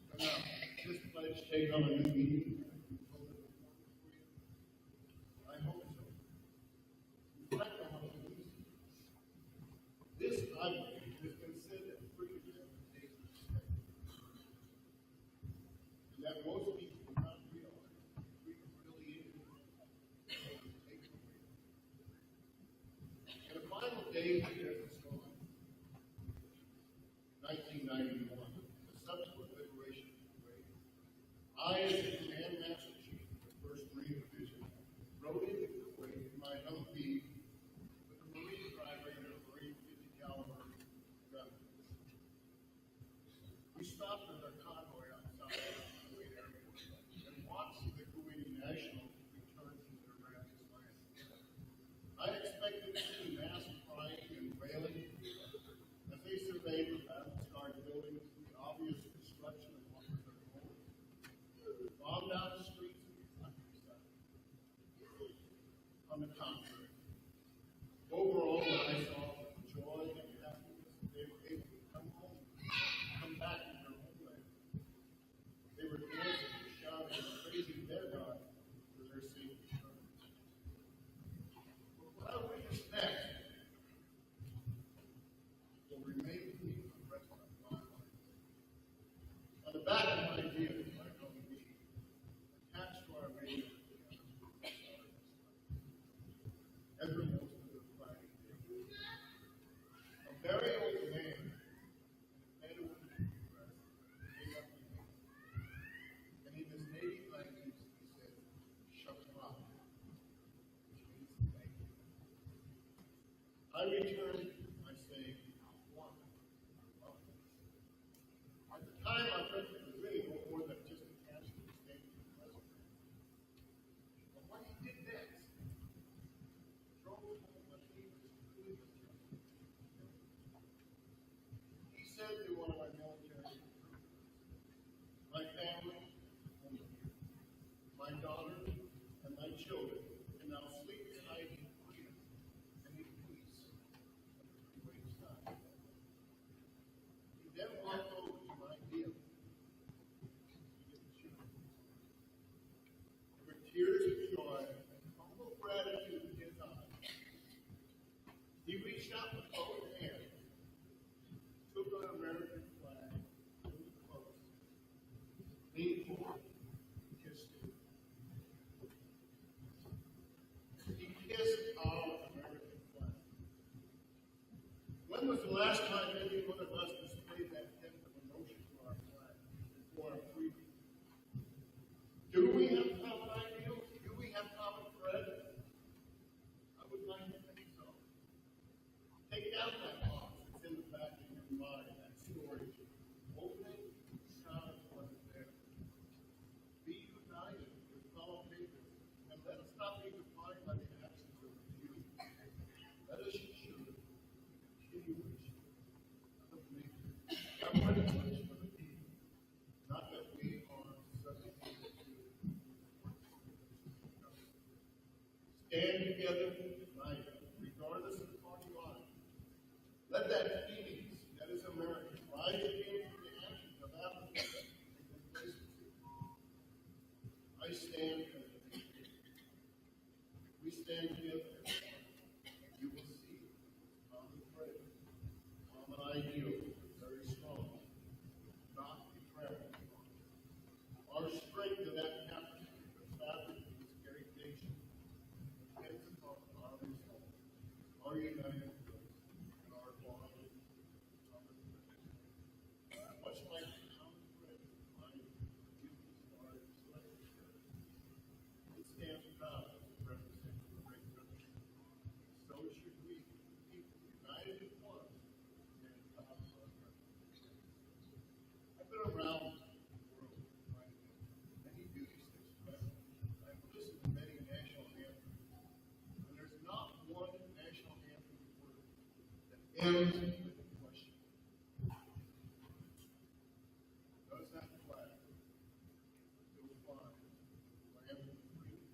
So now, this pledge take on a new meaning. I hope so. Reflect on what it means. This, I believe, has been said that freedom is and that most people do not realize freedom really is. In the final days of Jefferson's life, 1991, the subsequent liberation of Kuwait, I, as the Command Master Chief of the 1st Marine Division, rode into Kuwait in my Humvee with a Marine driver and a Marine 50 caliber gun. We stopped at our convoy outside of Kuwait Airport and watched the Kuwaiti nationals return to their ravaged land. I expected to see mass crying and wailing as they surveyed the battle-scarred buildings, the obvious destruction of what was their homes, bombed out streets of the countryside. On the contrary, overall, what I saw was the joy and happiness that they were able to come home, come back to their homeland. They were dancing and shouting and praising their God for their safe return. But what I witnessed next will remain with me for the rest of my life. On the back of my vehicle, my Humvee, attached to our radio, every most of the flag. A very old man in a Bedouin dress came up to me, and in his native language he said, "Shukran," which means thank you. I returned by saying, "One." At the time, I thought it was really no more than just a casual statement of president. But what he did next drove home what he was truly interested in. He said to one of my military recruits, "My family is home here. My daughter and my children can now sleep tonight in freedom and in peace under the Kuwait sky." He then walked over to my vehicle. He didn't shoot. There were tears of joy and humble gratitude in his eyes. He reached out with both hands, took our American flag, moved close, leaned forward, and kissed it. together tonight, regardless of party line. Let that Phoenix that is America rise again from the ashes of apathy and complacency. I stand as a people. We stand together. You will see common thread, common ideal, very strong, not betrayal. Our strength in that tapestry, the fabric of this great nation, depends upon our resolve, our united will, and our bond of common thread. Much like the common thread that binds youth our legislature, it stands proud as it represents a great country. So should we, people united as one, stand proud of our country. I've been around the world quite a bit, many beauty stations, but I've listened to many national anthems, and there's not one national anthem recorded that ends with a question. Does that flag still fly the land of the free,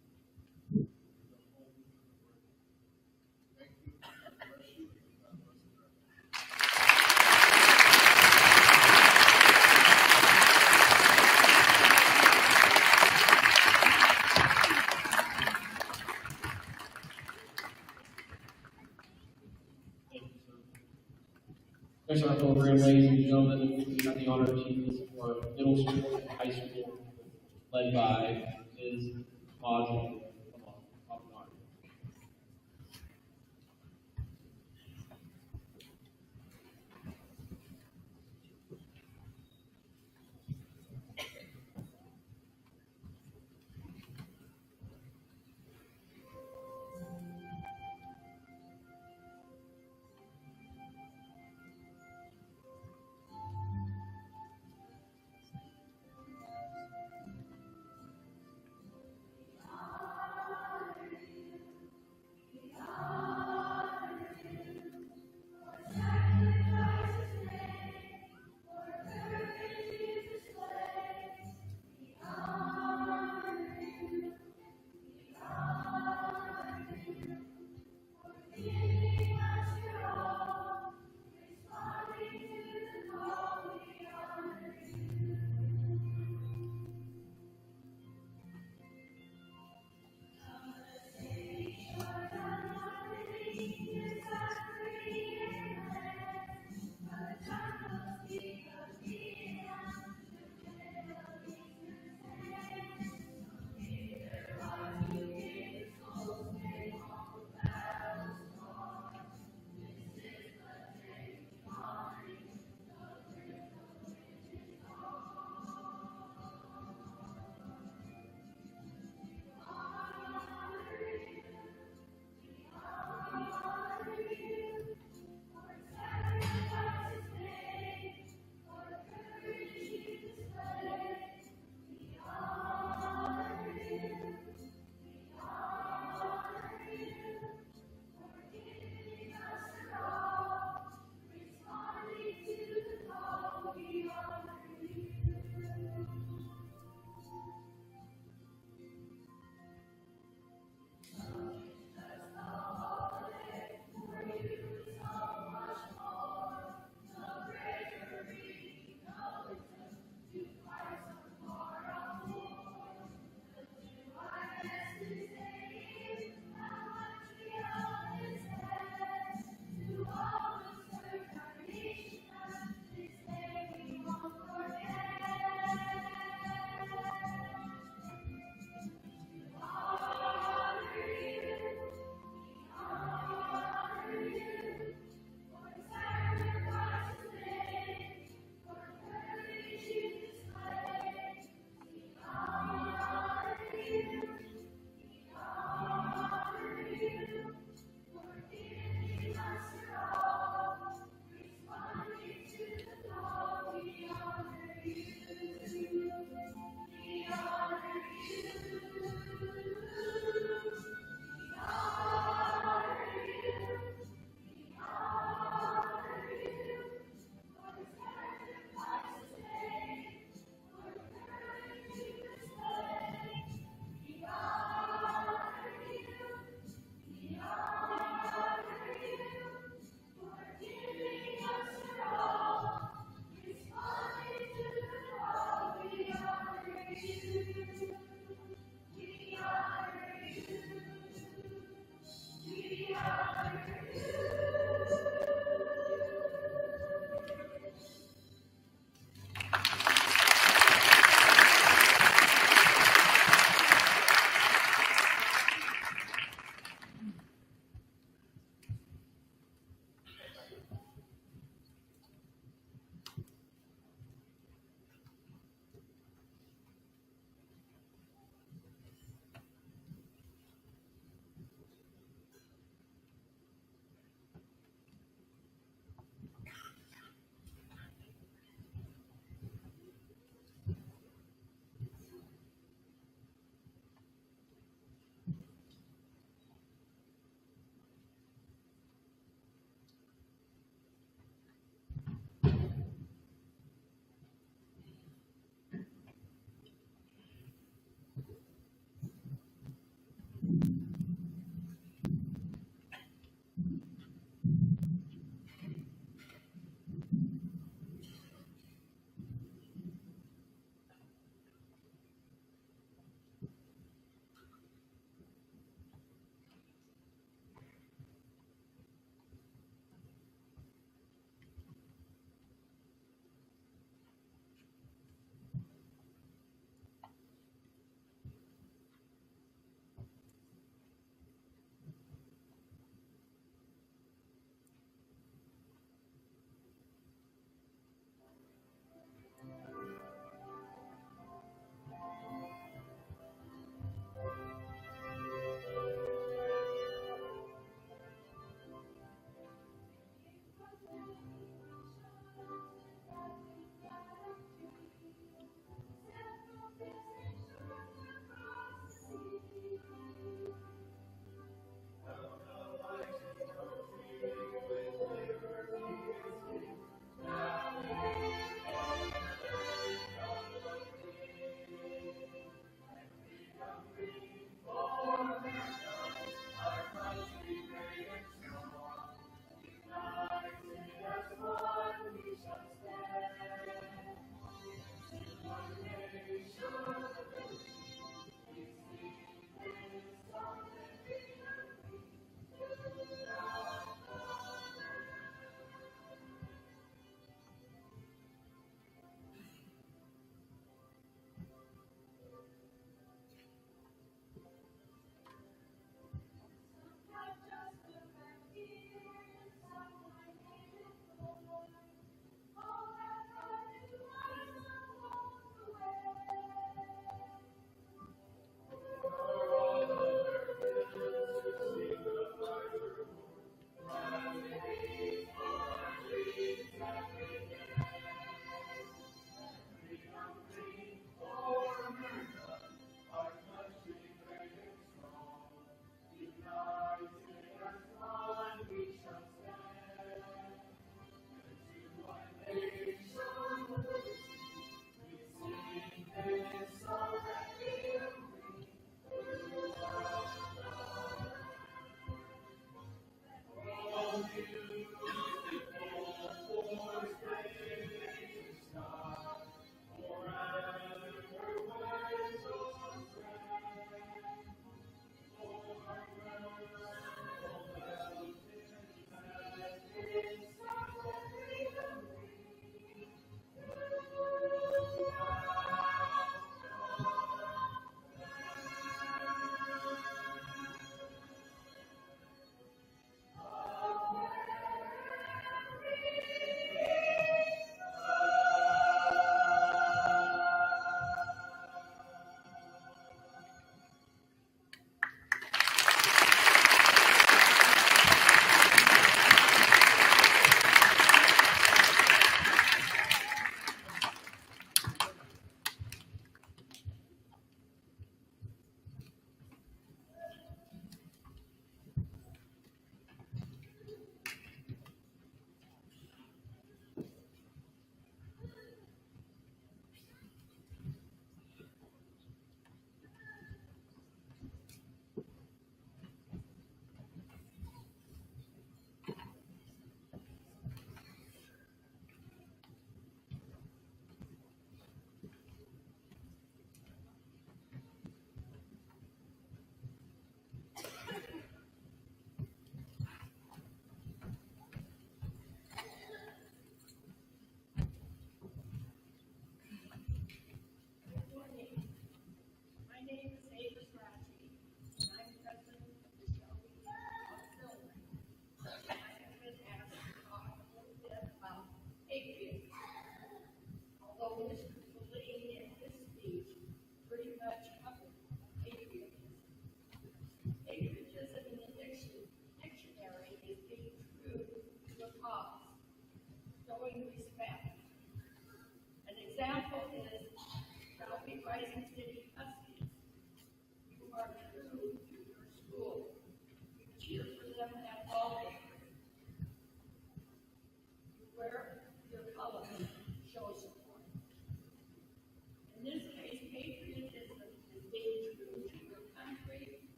the home of the brave? Thank you, God bless you, and God bless America. Thank you, sir. Next on our program, ladies and gentlemen, we have the honor of chief visit for our middle school and high school, led by Ms. Audrey. Come on, up and on.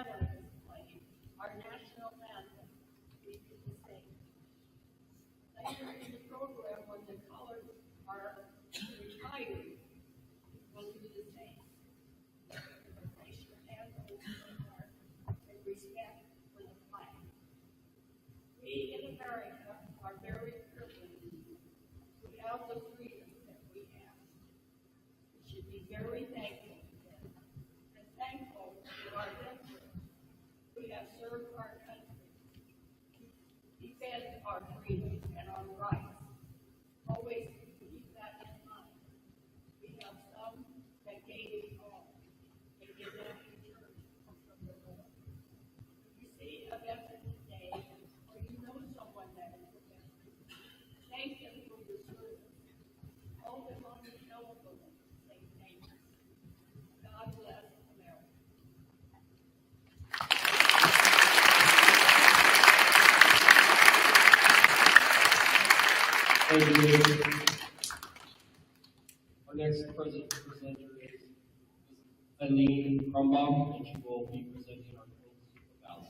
banner is playing, our national anthem, we do the same. Later in the program, when the colors are retired, we'll do the same. Place your hands on the heart in respect for the flag. We in America are very privileged to have the freedoms that we have. We should be very thankful for them and thankful to our veterans who have served our country to defend our freedoms and our rights. Always keep that in mind. We have some that gave it all. They did not return from the war. You see a veteran today, or you know someone that is a veteran, thank them for your service. Hold them on the telephone and say thank you. God bless America. Thank you. Our next presenter is Eileen Crumbaum, and she will be presenting our oath of office.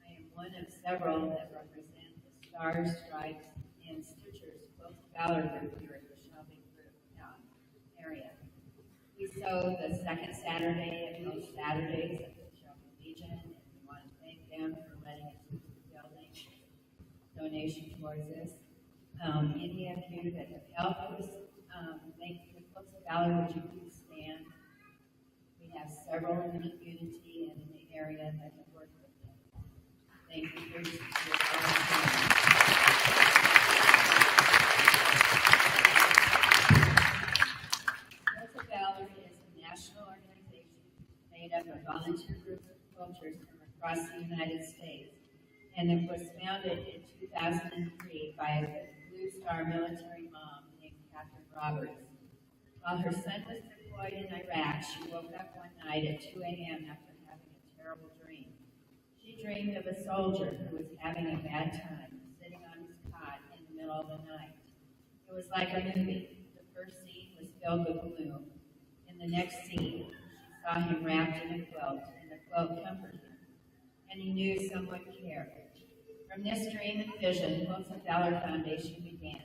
I am one of several that represent the Stars, Stripes, and Stitchers Quilts of Valor group here at the Shelby group area. We sew the second Saturday and most Saturdays at the Shelby Legion, and we want to thank them for letting us use the donation towards this. Any of you that have helped us make the Quilts of Valor, would you please stand? We have several in the community and in the area that have worked with them. Thank you for your support. Quilts of Valor is a national organization made up of volunteer groups of quilters from across the United States, and it was founded in 2003 by a Blue Star military mom named Catherine Roberts. While her son was deployed in Iraq, she woke up one night at 2 a.m. after having a terrible dream. She dreamed of a soldier who was having a bad time, sitting on his cot in the middle of the night. It was like a movie. The first scene was filled with gloom. In the next scene, she saw him wrapped in a quilt, and the quilt comforted him, and he knew someone cared. From this dream and vision, Quilts of Valor Foundation began,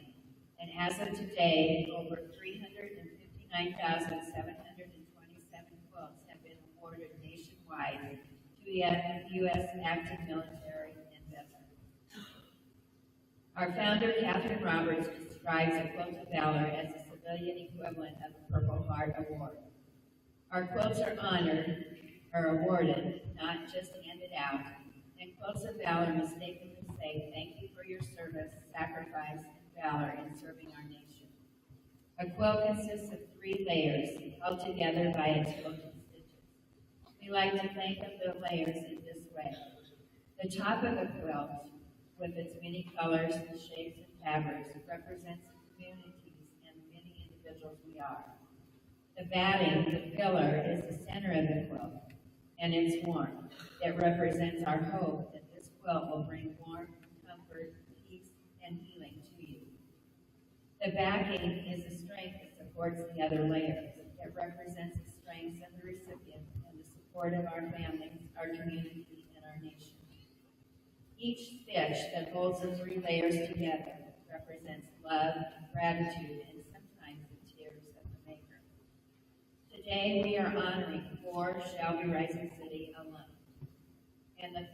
and as of today, over 359,727 quilts have been awarded nationwide to U.S. active military and veterans. Our founder, Catherine Roberts, describes a Quilt of Valor as a civilian equivalent of a Purple Heart Award. Our quilts are honored, or awarded, not just handed out, and Quilts of Valor mistakenly say, thank you for your service, sacrifice, and valor in serving our nation. A quilt consists of 3 layers, held together by its quilted stitches. We like to think of the layers in this way. The top of the quilt, with its many colors, shapes, and fabrics, represents the communities and the many individuals we are. The batting, the filler, is the center of the quilt, and it's warmth. It represents our hope that this quilt will bring warmth, comfort, peace, and healing to you. The backing is the strength that supports the other layers. It represents the strengths of the recipient and the support of our families, our community, and our nation. Each stitch that holds the 3 layers together represents love, gratitude, and sometimes the tears of the maker. Today we are honoring 4 Shelby Rising City alum. And the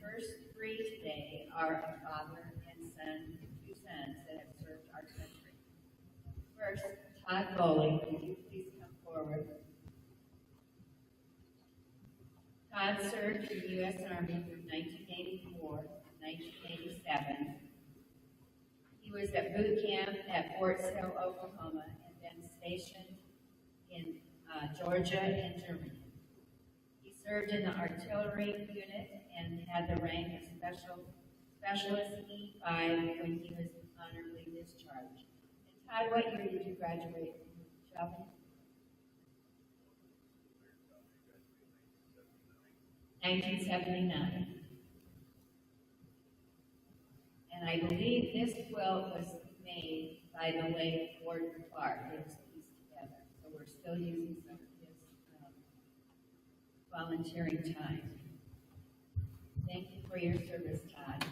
first 3 today are a father and son, 2 sons that have served our country. First, Todd Bowling, would you please come forward? Todd served in the U.S. Army from 1984 to 1987. He was at boot camp at Fort Sill, Oklahoma, and then stationed in Georgia and Germany. He served in the artillery unit and had the rank of specialist E5 when he was honorably discharged. And Todd, what year did you graduate from Shelby? 1979. And I believe this quilt was made by the late Gordon Clark. It was pieced together. So we're still using some of his volunteering time. Thank you for your service, Todd.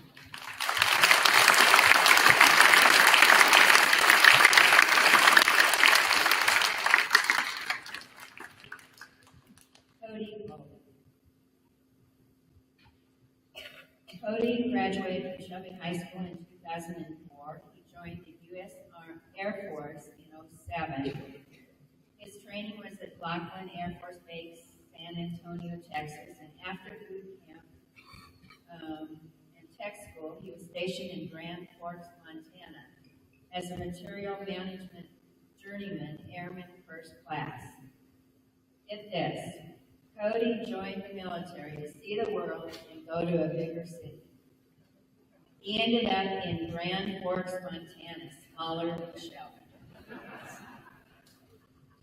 Cody Bowling. Cody graduated from Shelby High School in 2004. He joined the U.S. Air Force in '07. His training was at Laughlin Air Force Base, San Antonio, Texas, and after boot camp and tech school, he was stationed in Grand Forks, Montana, as a material management journeyman airman first class. Get this, Cody joined the military to see the world and go to a bigger city. He ended up in Grand Forks, Montana, smaller than Shelby.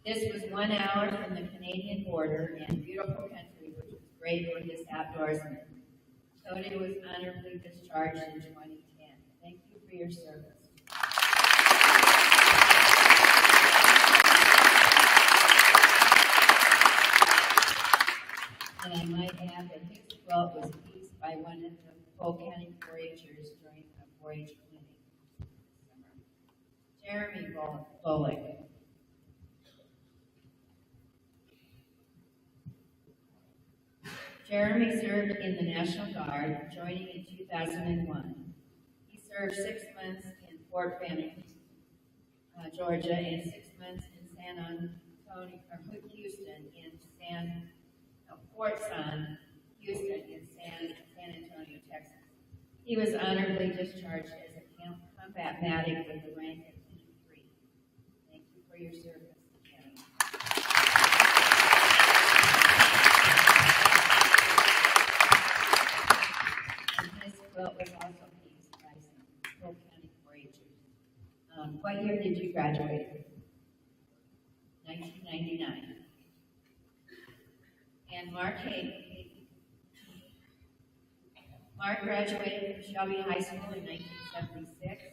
This was 1 hour from the Canadian border and beautiful country, which was great for his outdoorsmen. Cody was honorably discharged in 2010. Thank you for your service. And I might add that his quilt was pieced by one of the Polk County 4-H'ers during a 4-H clinic this summer. Jeremy Bullock. Jeremy served in the National Guard, joining in 2001. He served 6 months in Fort Benning, Georgia, and 6 months in Fort Sun, Houston, and San Antonio, Texas. He was honorably discharged as a combat medic with the rank of P3. Thank you for your service, Jeremy. His quilt was also pieced by some Polk County 4-H'ers. What year did you graduate? 1999. And Mark Hayden. Mark graduated from Shelby High School in 1976,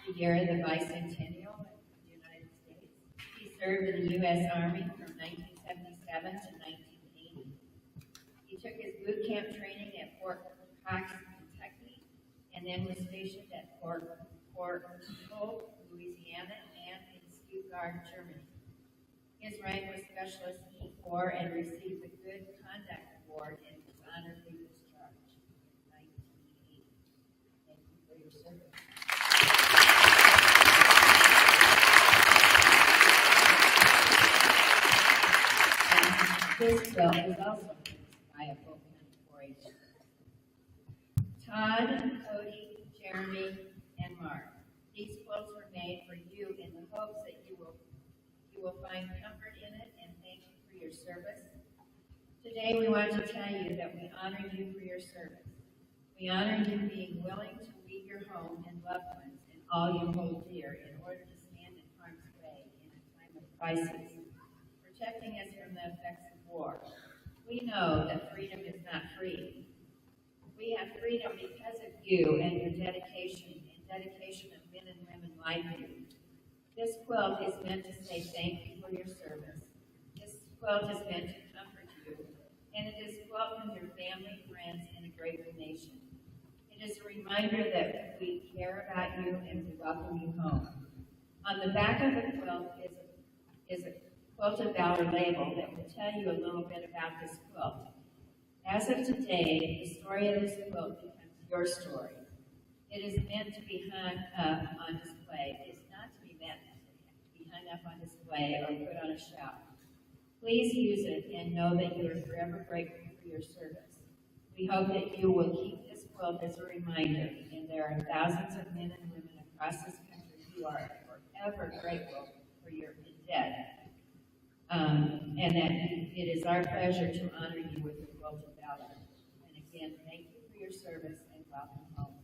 the year of the bicentennial of the United States. He served in the U.S. Army from 1977 to 1980. He took his boot camp training at Fort Cox, Kentucky, and then was stationed at Fort Hope, Louisiana, and in Stuttgart, Germany. His rank was Specialist E4 and received the Good Conduct Award and was honorably discharged in 1980. Thank you for your service. And this quilt was also finished by a Polk County 4-H. Todd, Cody, Jeremy, and Mark. These quilts were made for you in the hopes that you will find comfort in it, and thank you for your service. Today we want to tell you that we honor you for your service. We honor you being willing to leave your home and loved ones and all you hold dear in order to stand in harm's way in a time of crisis, protecting us from the effects of war. We know that freedom is not free. We have freedom because of you and your dedication and dedication of men and women like you. This quilt is meant to say thank you for your service. This quilt is meant to comfort you, and it is welcome your family, friends, and a grateful nation. It is a reminder that we care about you and we welcome you home. On the back of the quilt is a Quilted Valor label that will tell you a little bit about this quilt. As of today, the story of this quilt becomes your story. It is meant to be hung up on display. It's not to be meant to be hung up on display or put on a shelf. Please use it and know that you are forever grateful for your service. We hope that you will keep this quilt as a reminder, and there are thousands of men and women across this country who are forever grateful for your debt. And that it is our pleasure to honor you with the Quilted Valor. And again, thank you for your service and welcome home.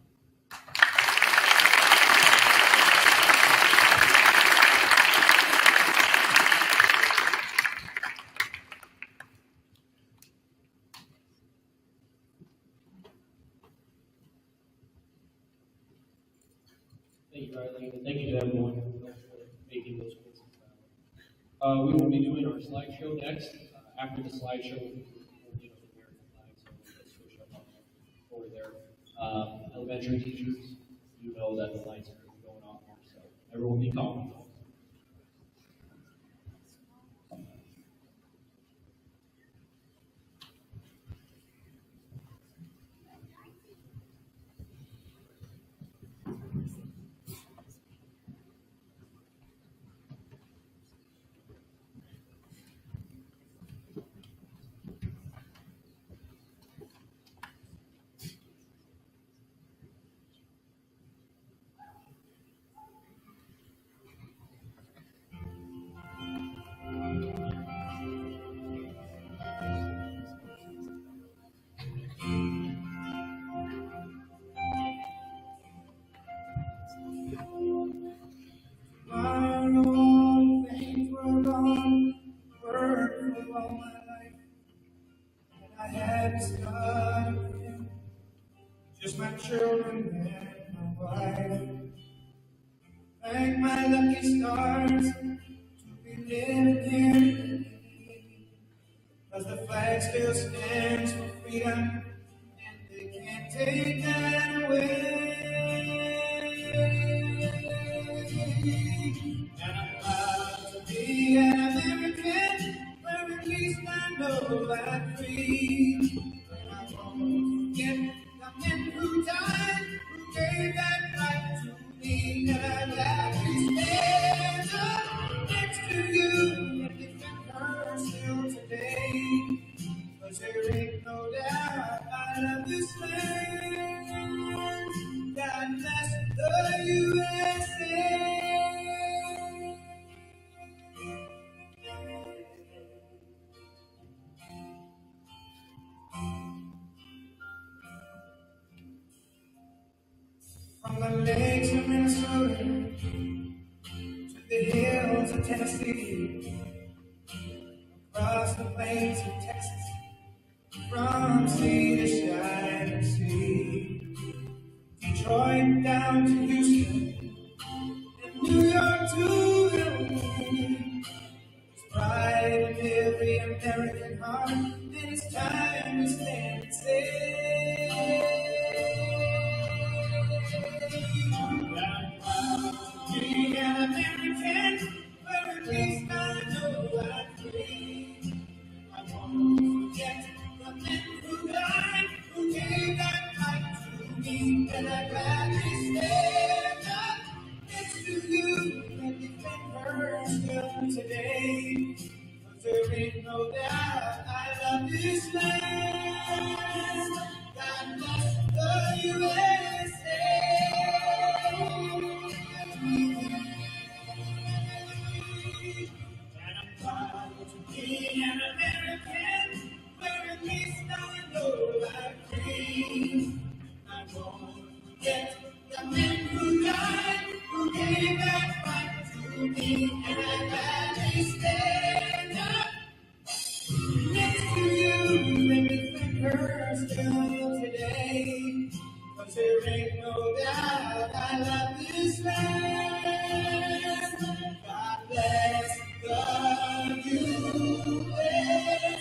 you, Eileen, and thank you to everyone for making those points. We will be doing our slideshow next. After the slideshow, we'll the American flag, so we'll switch up over there. Elementary teachers, you know that the lights are going off here, so everyone be calm. Tomorrow, things were gone, work for all my life, and I had to start again, just my children and my wife. Thank my lucky stars to be living here today, 'cause the flag still stands for freedom, and they can't take that away. And I'm proud to be an American, where at least I know I'm free. And I won't forget the men who died, who gave that right to me. And I'd gladly stand up next to you and defend her still today. 'Cause there ain't no doubt I love this land. God bless the USA. From the lakes of Minnesota to the hills of Tennessee, across the plains of Texas, from sea to shining sea, Detroit down to Houston, and New York to LA. There's pride in every American heart, and it's time to stand and say, I'm proud to be an American, but at least I know I'm free. I won't forget the men who died, who gave that right to me, and I'd gladly stand up next to you and defend her still today. 'Cause there ain't no doubt I love this land. God bless the USA. And I'm proud to be an American, where at least I know I'm free. I won't forget the men who died, who gave that right to me, and I'd gladly stand up next to you and defend her still today. 'Cause there ain't no doubt I love this land. God bless the USA.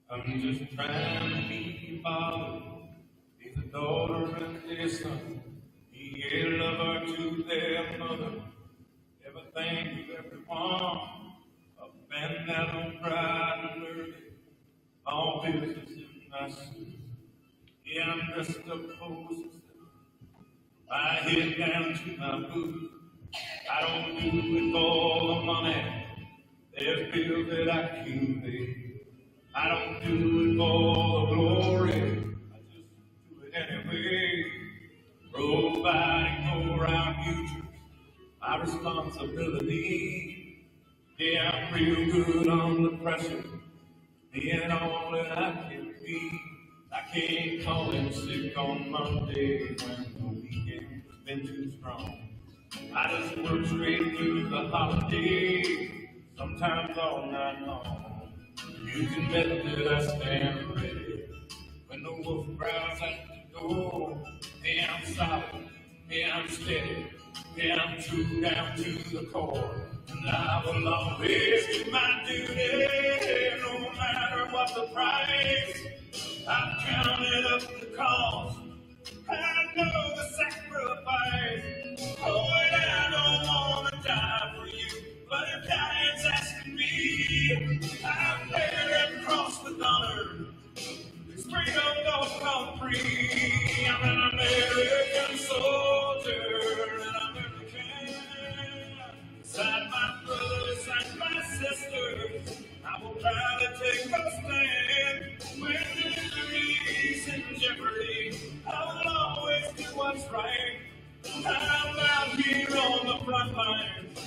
I'm just trying to be a father, be the daughter and their son, be a lover to their mother, everything to everyone, a man that don't cry and dirty, all business in my suit. Yeah, I'm dressed up clothes, my head down to my boots. I don't do it for the money, there's bills that I can't pay. I don't do it for the glory, I just do it anyway. providing for our future, my responsibility. Yeah, I'm real good under pressure, being all that I can be. I can't call in sick on Monday when the weekend's been too strong. I just work straight through the holiday, sometimes all night long. You can bet that I stand ready when the wolf growls at the door. Yeah, I'm solid, yeah, I'm steady, yeah, I'm true down to the core. And I will always do my duty, no matter what the price. I've counted up the cost, I know the sacrifice. Oh, and I don't want to die for you, but if dying's asking me, I've bear every cross with honor. Freedom don't come free. I'm an American soldier, an American. Beside my brothers and my sisters, I will proudly take a stand. When liberty's in jeopardy, I will always do what's right. I'm out here on the front lines,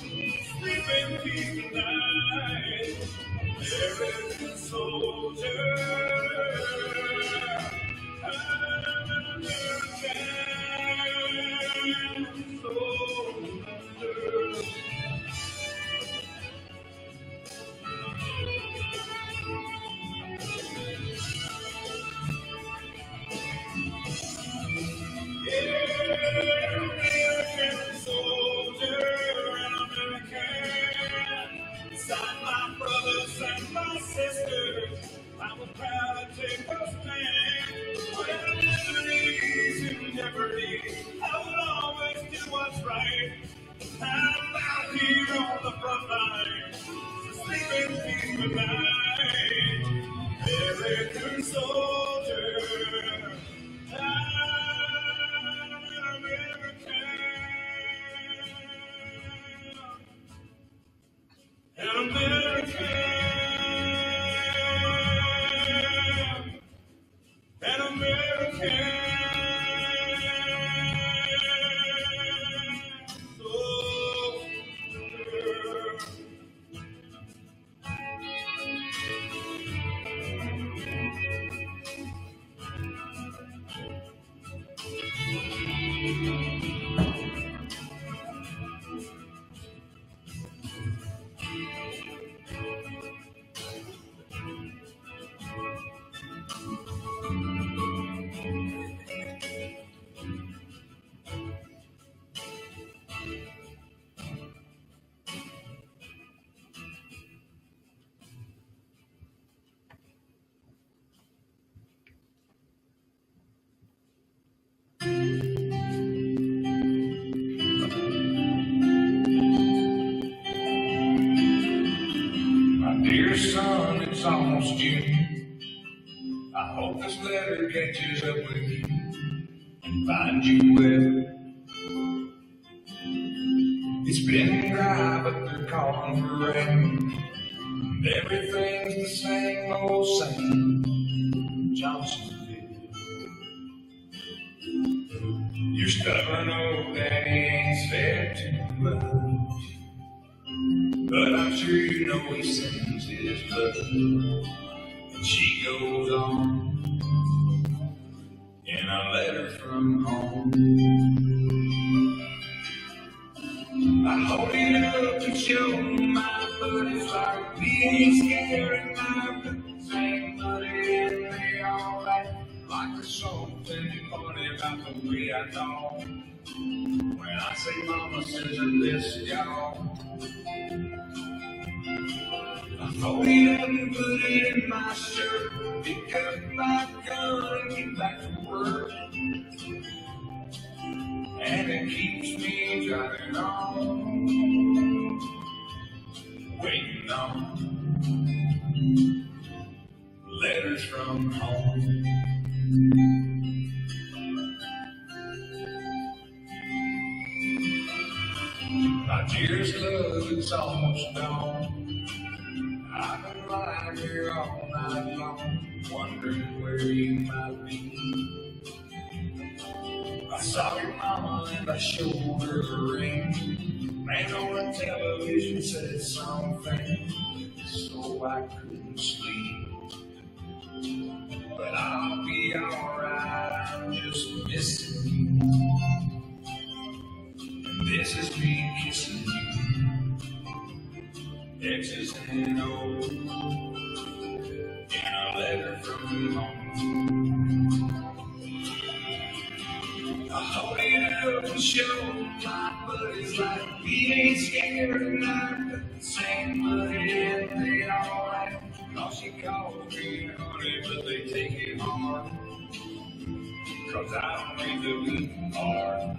sleeping peace tonight. American soldier, I'm an American soldier. American soldier, an American. Beside my brothers and my sisters, I will proudly take a stand. When liberty's in jeopardy, I will always do what's right. I'm out here on the front line, sleeping peace tonight. American soldier. An American, an American soldier. Dear son, it's almost June. I hope this letter catches up with you and finds you well. It's been dry, but they're calling for rain. And everything's the same old same. Johnsonville. Your stubborn old daddy ain't said too much, but I'm sure you know he sends his love. And she goes on in a letter from home. I hold it up to show my buddies like we ain't scared, my buddies ain't buddy, and they all act like there's something funny about the way I talk. When I say mama says her this, y'all, I fold it up and put it in my shirt, pick up my gun and get back to work. And it keeps me driving on, waiting on letters from home. My dearest love is almost gone. I've been lying here all night long, wondering where you might be. I saw your mama and I showed her a ring. Man on the television said something, so I couldn't sleep. But I'll be alright, I'm just missing you. And this is me kissing you. X's and O's in a letter from home. I hold it up and show my buddies like we ain't scared tonight. Same buddy and they all laugh. Cause she calls me honey, but they take it hard. Cause I don't need to be hard.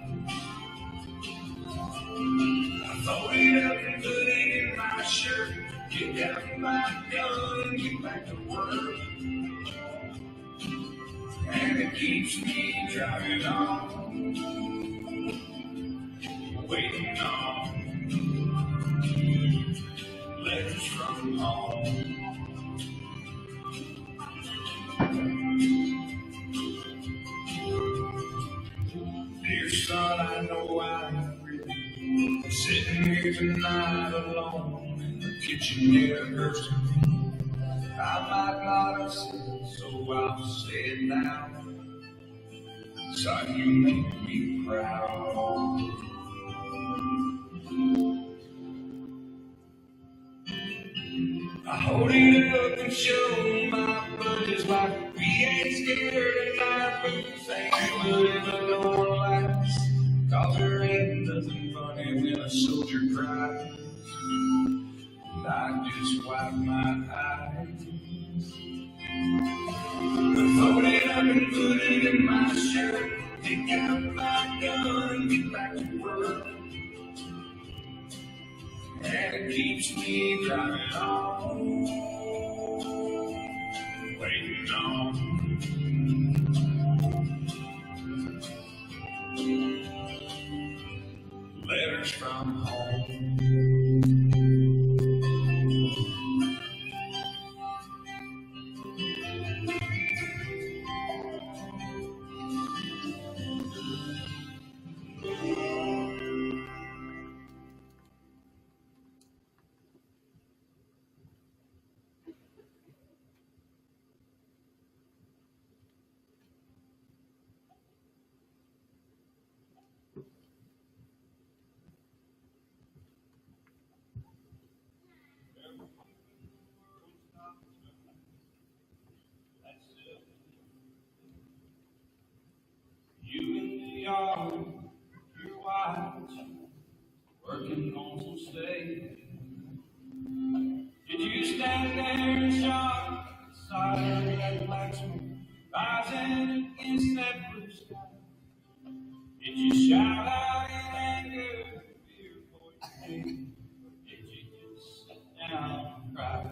I throw it up and put it in my shirt. Get out my gun and get back to work. And it keeps me driving on, waiting on letters from home. Dear son, I know I'm really sitting here tonight alone in the kitchen near hurts me. I might not have said, so I'll say it now. Son, you make me proud. I hold it up and show my buddies like we ain't scared tonight, but this ain't good but no one laughs. Cause there ain't nothing funny when a soldier cries. And I just wipe my eyes. I fold it up and put it in my shirt. Take out my gun and get back to work. And it keeps me driving on, waiting on letters from home. You in the yard, your wife, working on some steak. Did you stand there and shock the side of that black smoke rising against that blue sky? Did you shout out in anger, fear for your king? Did you just sit down and cry?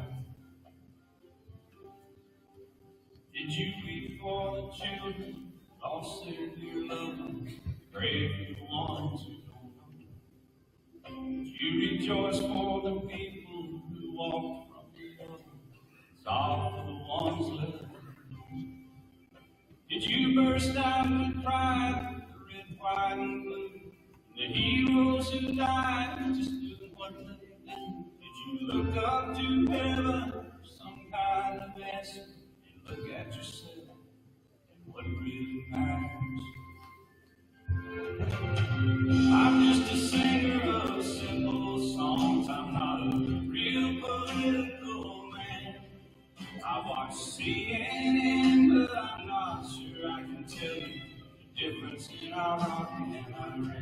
Did you weep for the children lost their dear loved ones, pray for the ones who don't know? Did you rejoice for the people who walked from the other, sob for the ones left? Did you burst out with pride, the red, white, and blue, the heroes who died just doing what they did? Did you look up to heaven for some kind of answer and look at yourself? What really matters? I'm just a singer of simple songs. I'm not a real political man. I watch CNN, but I'm not sure I can tell you the difference in Iraq and Iran.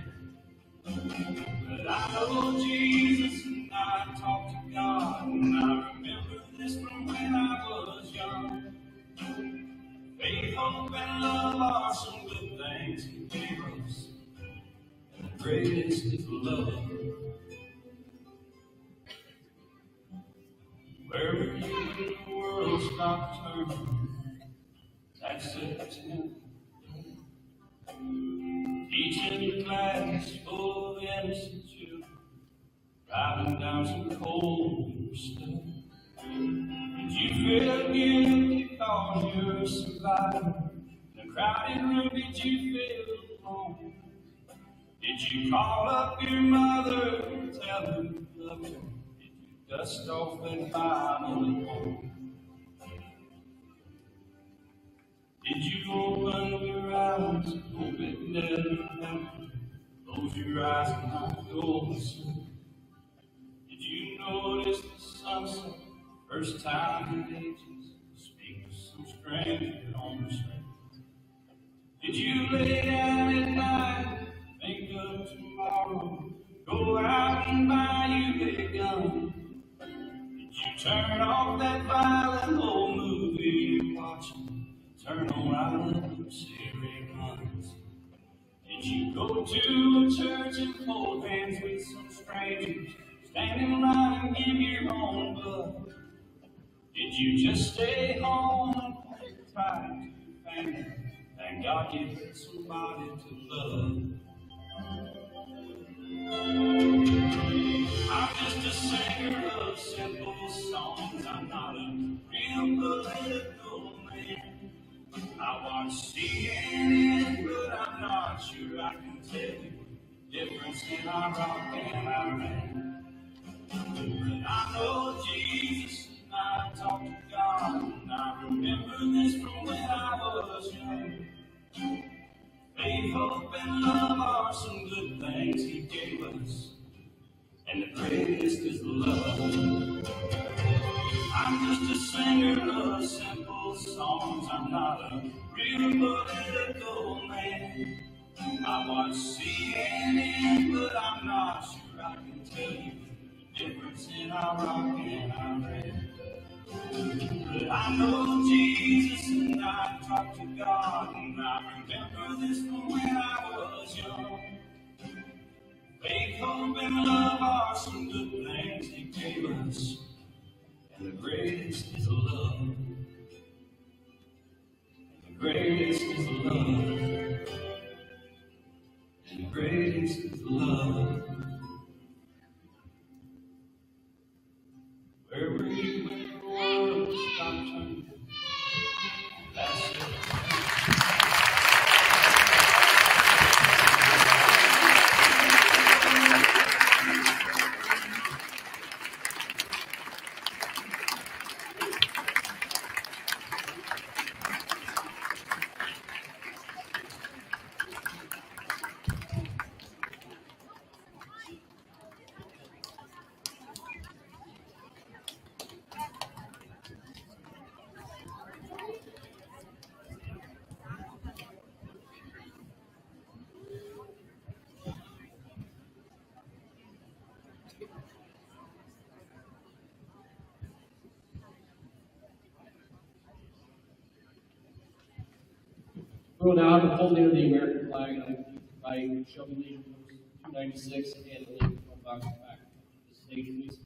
But I know Jesus and I talk to God, and I remember this from when I was young. Faith, hope, and love are some good things He gave us, and the greatest is love. Wherever you in the world stop turning, that's September. Teaching the class full of innocent children, driving down some cold winter snow. Did you feel guilty cause you're a survivor? In a crowded room, did you feel alone? Did you call up your mother and tell her you loved her? Did you dust off that Bible at home? Did you open your eyes, hope it never happened? Close your eyes and not go to sleep. Did you notice the sunset, first time in ages, speak to some stranger on the street? Did you lay down at night, think of tomorrow, go out and buy you a gun? Did you turn off that violent old movie you're watching, turn on Island Siri guns? Did you go to a church and hold hands with some strangers, stand in line and give your own blood? Did you just stay home and hold tight to your family? Thank God you had somebody to love. I'm just a singer of simple songs. I'm not a real political man. I watch CNN, but I'm not sure I can tell you the difference in Iraq and Iran. But I know Jesus and I talk to God, and I remember this from when I was young. Faith, hope, and love are some good things He gave us, and the greatest is love. I'm just a singer of simple songs. I'm not a real political man. I watch CNN, but I'm not sure I can tell you the difference in Iraq and Iran. But I know Jesus and I talk to God, and I remember this from when I was young. Faith, hope, and love are some good things He gave us, and the greatest is love. And the greatest is love. And the greatest is love. Where were you when the world stopped turning? That's it. We will now have the folding of the American flag by Shelby Legion Post 296 and the Legion box back to the stage, please.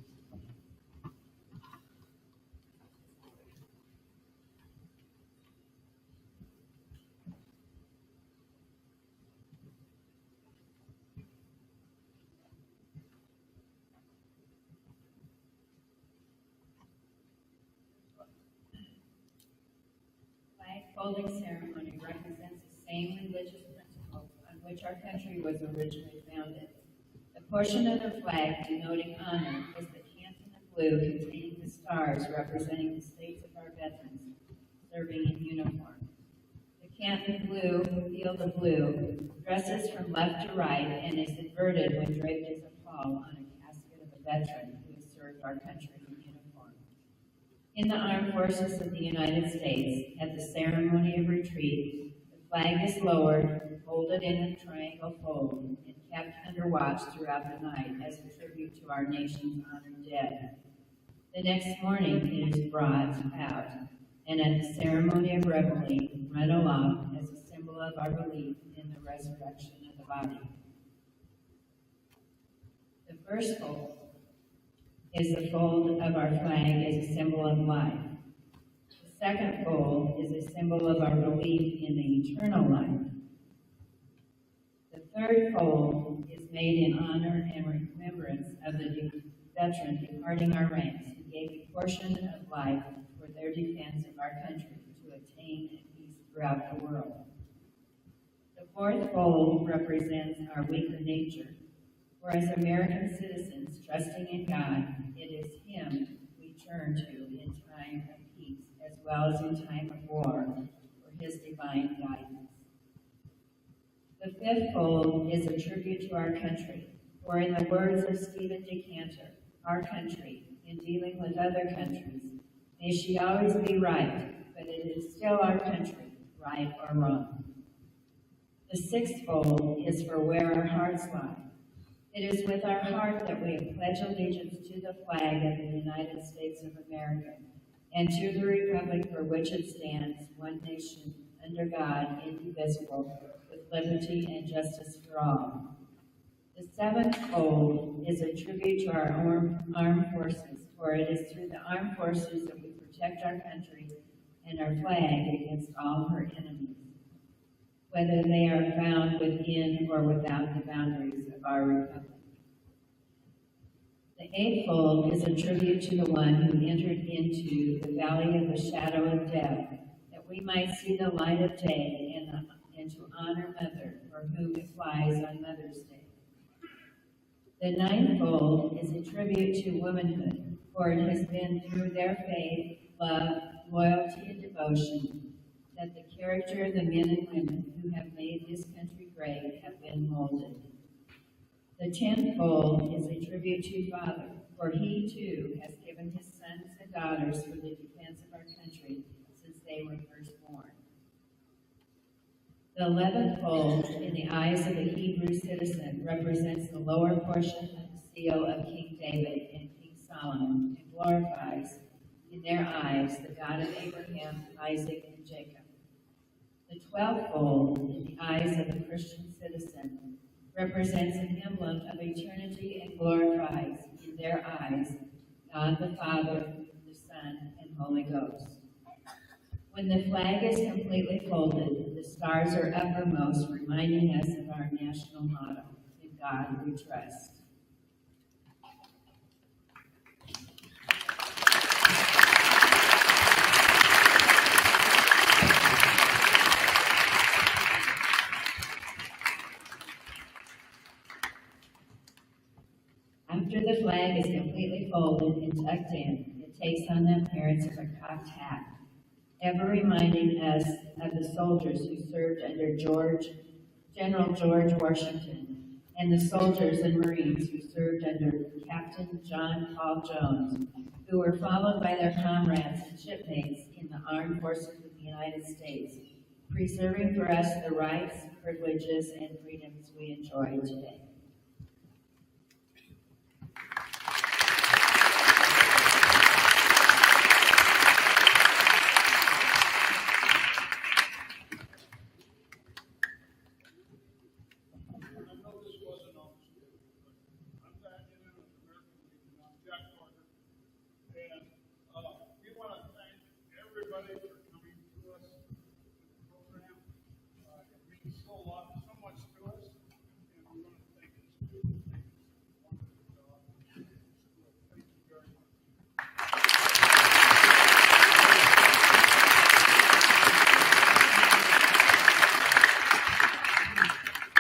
Flag folding ceremony represents the same religious principles on which our country was originally founded. The portion of the flag denoting honor is the canton of blue containing the stars representing the states of our veterans serving in uniform. The canton blue, field of blue, dresses from left to right and is inverted when draped as a pall on a casket of a veteran who has served our country in uniform. In the Armed Forces of the United States, at the ceremony of retreat, the flag is lowered, folded in a triangle fold, and kept under watch throughout the night as a tribute to our nation's honored dead. The next morning, it is brought out, and at the ceremony of reveille, read aloud as a symbol of our belief in the resurrection of the body. The first fold is the fold of our flag as a symbol of life. The second fold is a symbol of our belief in the eternal life. The third fold is made in honor and remembrance of the veteran departing our ranks who gave a portion of life for their defense of our country to attain peace throughout the world. The fourth fold represents our weaker nature, for as American citizens trusting in God, it is Him we turn to in time of peace as well as in time of war for His divine guidance. The fifth fold is a tribute to our country, for in the words of Stephen Decanter, our country, in dealing with other countries, may she always be right, but it is still our country, right or wrong. The sixth fold is for where our hearts lie. It is with our heart that we pledge allegiance to the flag of the United States of America and to the republic for which it stands, one nation, under God, indivisible, with liberty and justice for all. The seventh fold is a tribute to our armed forces, for it is through the armed forces that we protect our country and our flag against all her enemies, whether they are found within or without the boundaries of our republic. The eightfold is a tribute to the one who entered into the valley of the shadow of death, that we might see the light of day and to honor Mother, for whom it flies on Mother's Day. The ninefold is a tribute to womanhood, for it has been through their faith, love, loyalty, and devotion that the character of the men and women who have made this country great have been molded. The tenfold is a tribute to Father, for He too has given His sons and daughters for the defense of our country since they were first born. The 11th fold, in the eyes of the Hebrew citizen, represents the lower portion of the seal of King David and King Solomon, and glorifies, in their eyes, the God of Abraham, Isaac, and Jacob. The 12th fold, in the eyes of the Christian citizen, represents an emblem of eternity and glorifies, in their eyes, God the Father, the Son, and Holy Ghost. When the flag is completely folded, the stars are uppermost, reminding us of our national motto, "In God we trust." After the flag is completely folded and tucked in, it takes on the appearance of a cocked hat, ever reminding us of the soldiers who served under General George Washington, and the soldiers and Marines who served under Captain John Paul Jones, who were followed by their comrades and shipmates in the armed forces of the United States, preserving for us the rights, privileges, and freedoms we enjoy today.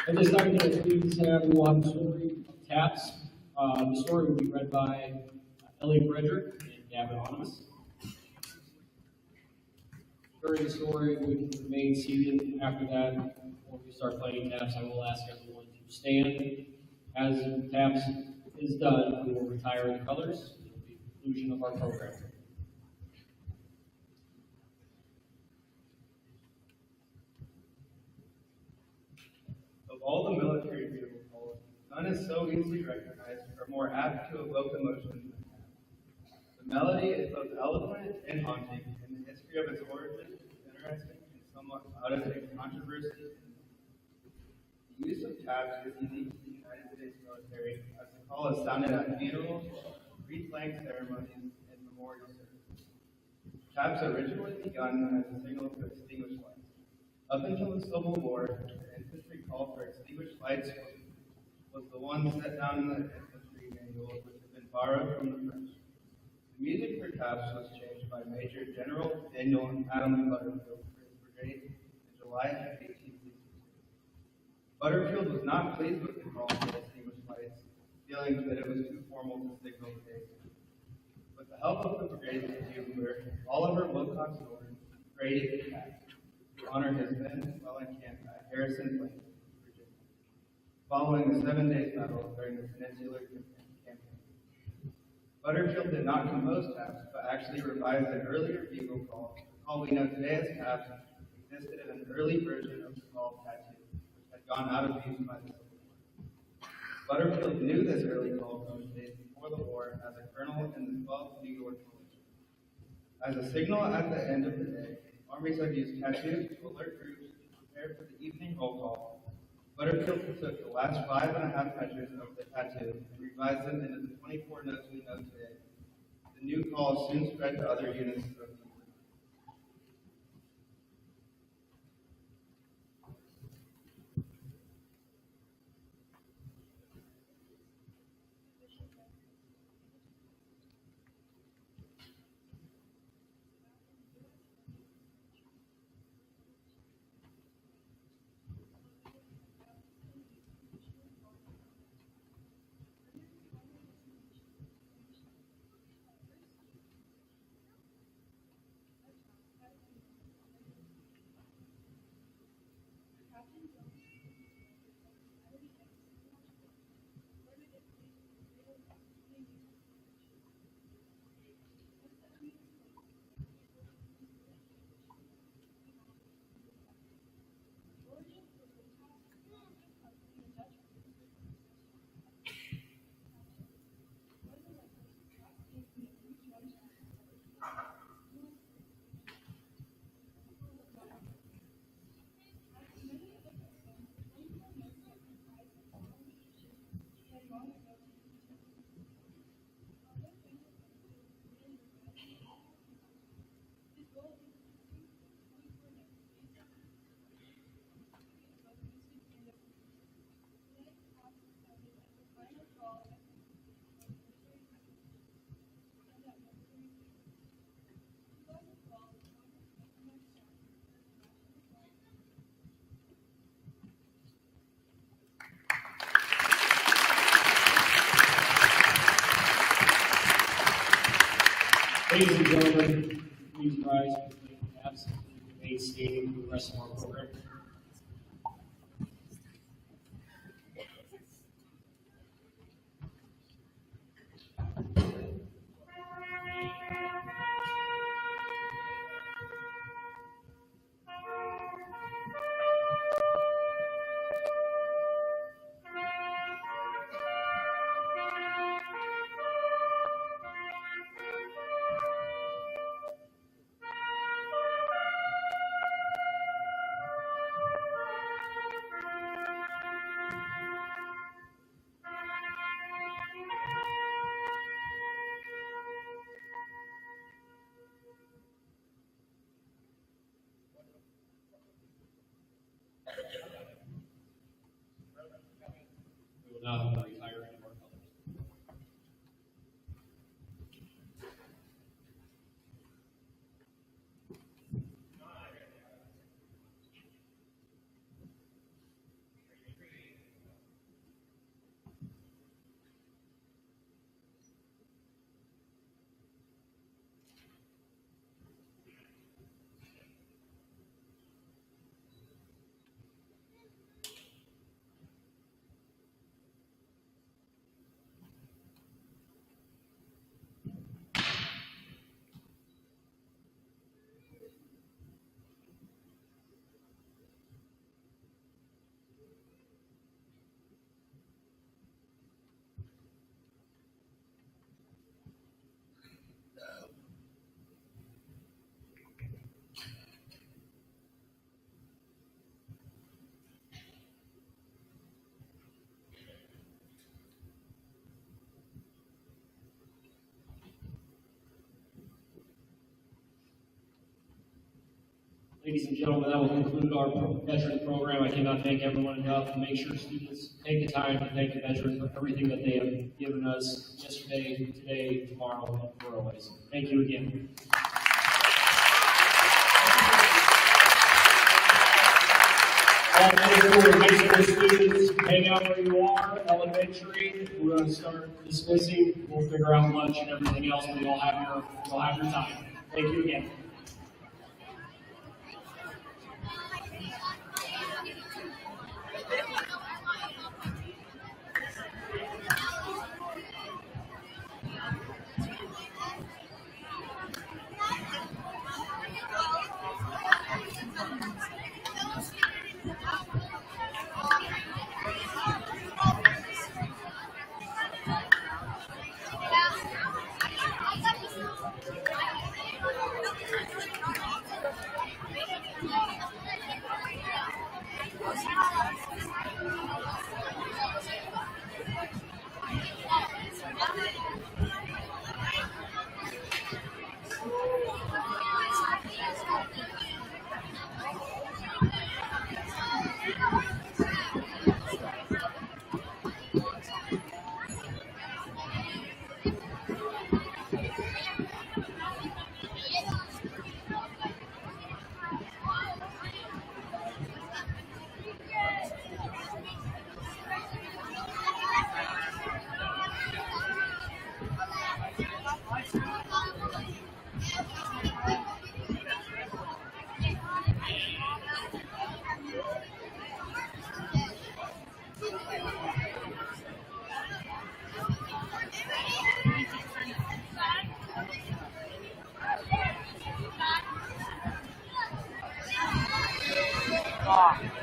At this time, can I please have one story of TAPS? The story will be read by Ellie Frederick and Gavin Onimus. During the story, we can remain seated. After that, when we start playing TAPS, I will ask everyone to stand. As TAPS is done, we will retire the colors. It will be the conclusion of our program. Of all the military vehicles, none is so easily recognized or more apt to evoke emotion than the tap. The melody is both eloquent and haunting, and the history of its origin is interesting and somewhat clouded in controversy. The use of taps is unique to the United States military, as the call is sounded at funerals, wreath-laying ceremonies, and memorial services. Taps originally begun as a signal to extinguish lights. Up until the Civil War, the infantry call for extinguished lights was the one set down in the infantry manual, which had been borrowed from the French. The music for taps was changed by Major General Daniel Adams Butterfield for his brigade in July of 1862. Butterfield was not pleased with the call to extinguish lights, feeling that it was too formal to signal the day. With the help of the brigade bugler, Oliver Wilcox Norton created the act to honor his men while in camp at Harrison Plains, Virginia, following the 7 days battle during the Peninsular Campaign. Butterfield did not compose taps, but actually revised an earlier bugle call. The call we know today as taps existed in an early version of the call tattoo, which had gone out of use by the Civil War. Butterfield knew this early call from days before the war as a colonel in the 12th New York Militia. As a signal at the end of the day, armies have used tattoos to alert troops to prepare for the evening roll call. Butterfield took the last 5.5 measures of the tattoo and revised them into the 24 notes we know today. The new call soon spread to other units of the Army. Ladies and gentlemen, please rise for the caps and remain standing for the rest of our program. We will now have the retiring of our colors. Ladies and gentlemen, that will conclude our veteran program. I cannot thank everyone enough. Make sure students take the time to thank the veterans for everything that they have given us yesterday, today, tomorrow, and for always. Thank you again. All middle school and high school students, hang out where you are. Elementary, we're going to start dismissing. We'll figure out lunch and everything else, but you'll have your time. Thank you again. Ah.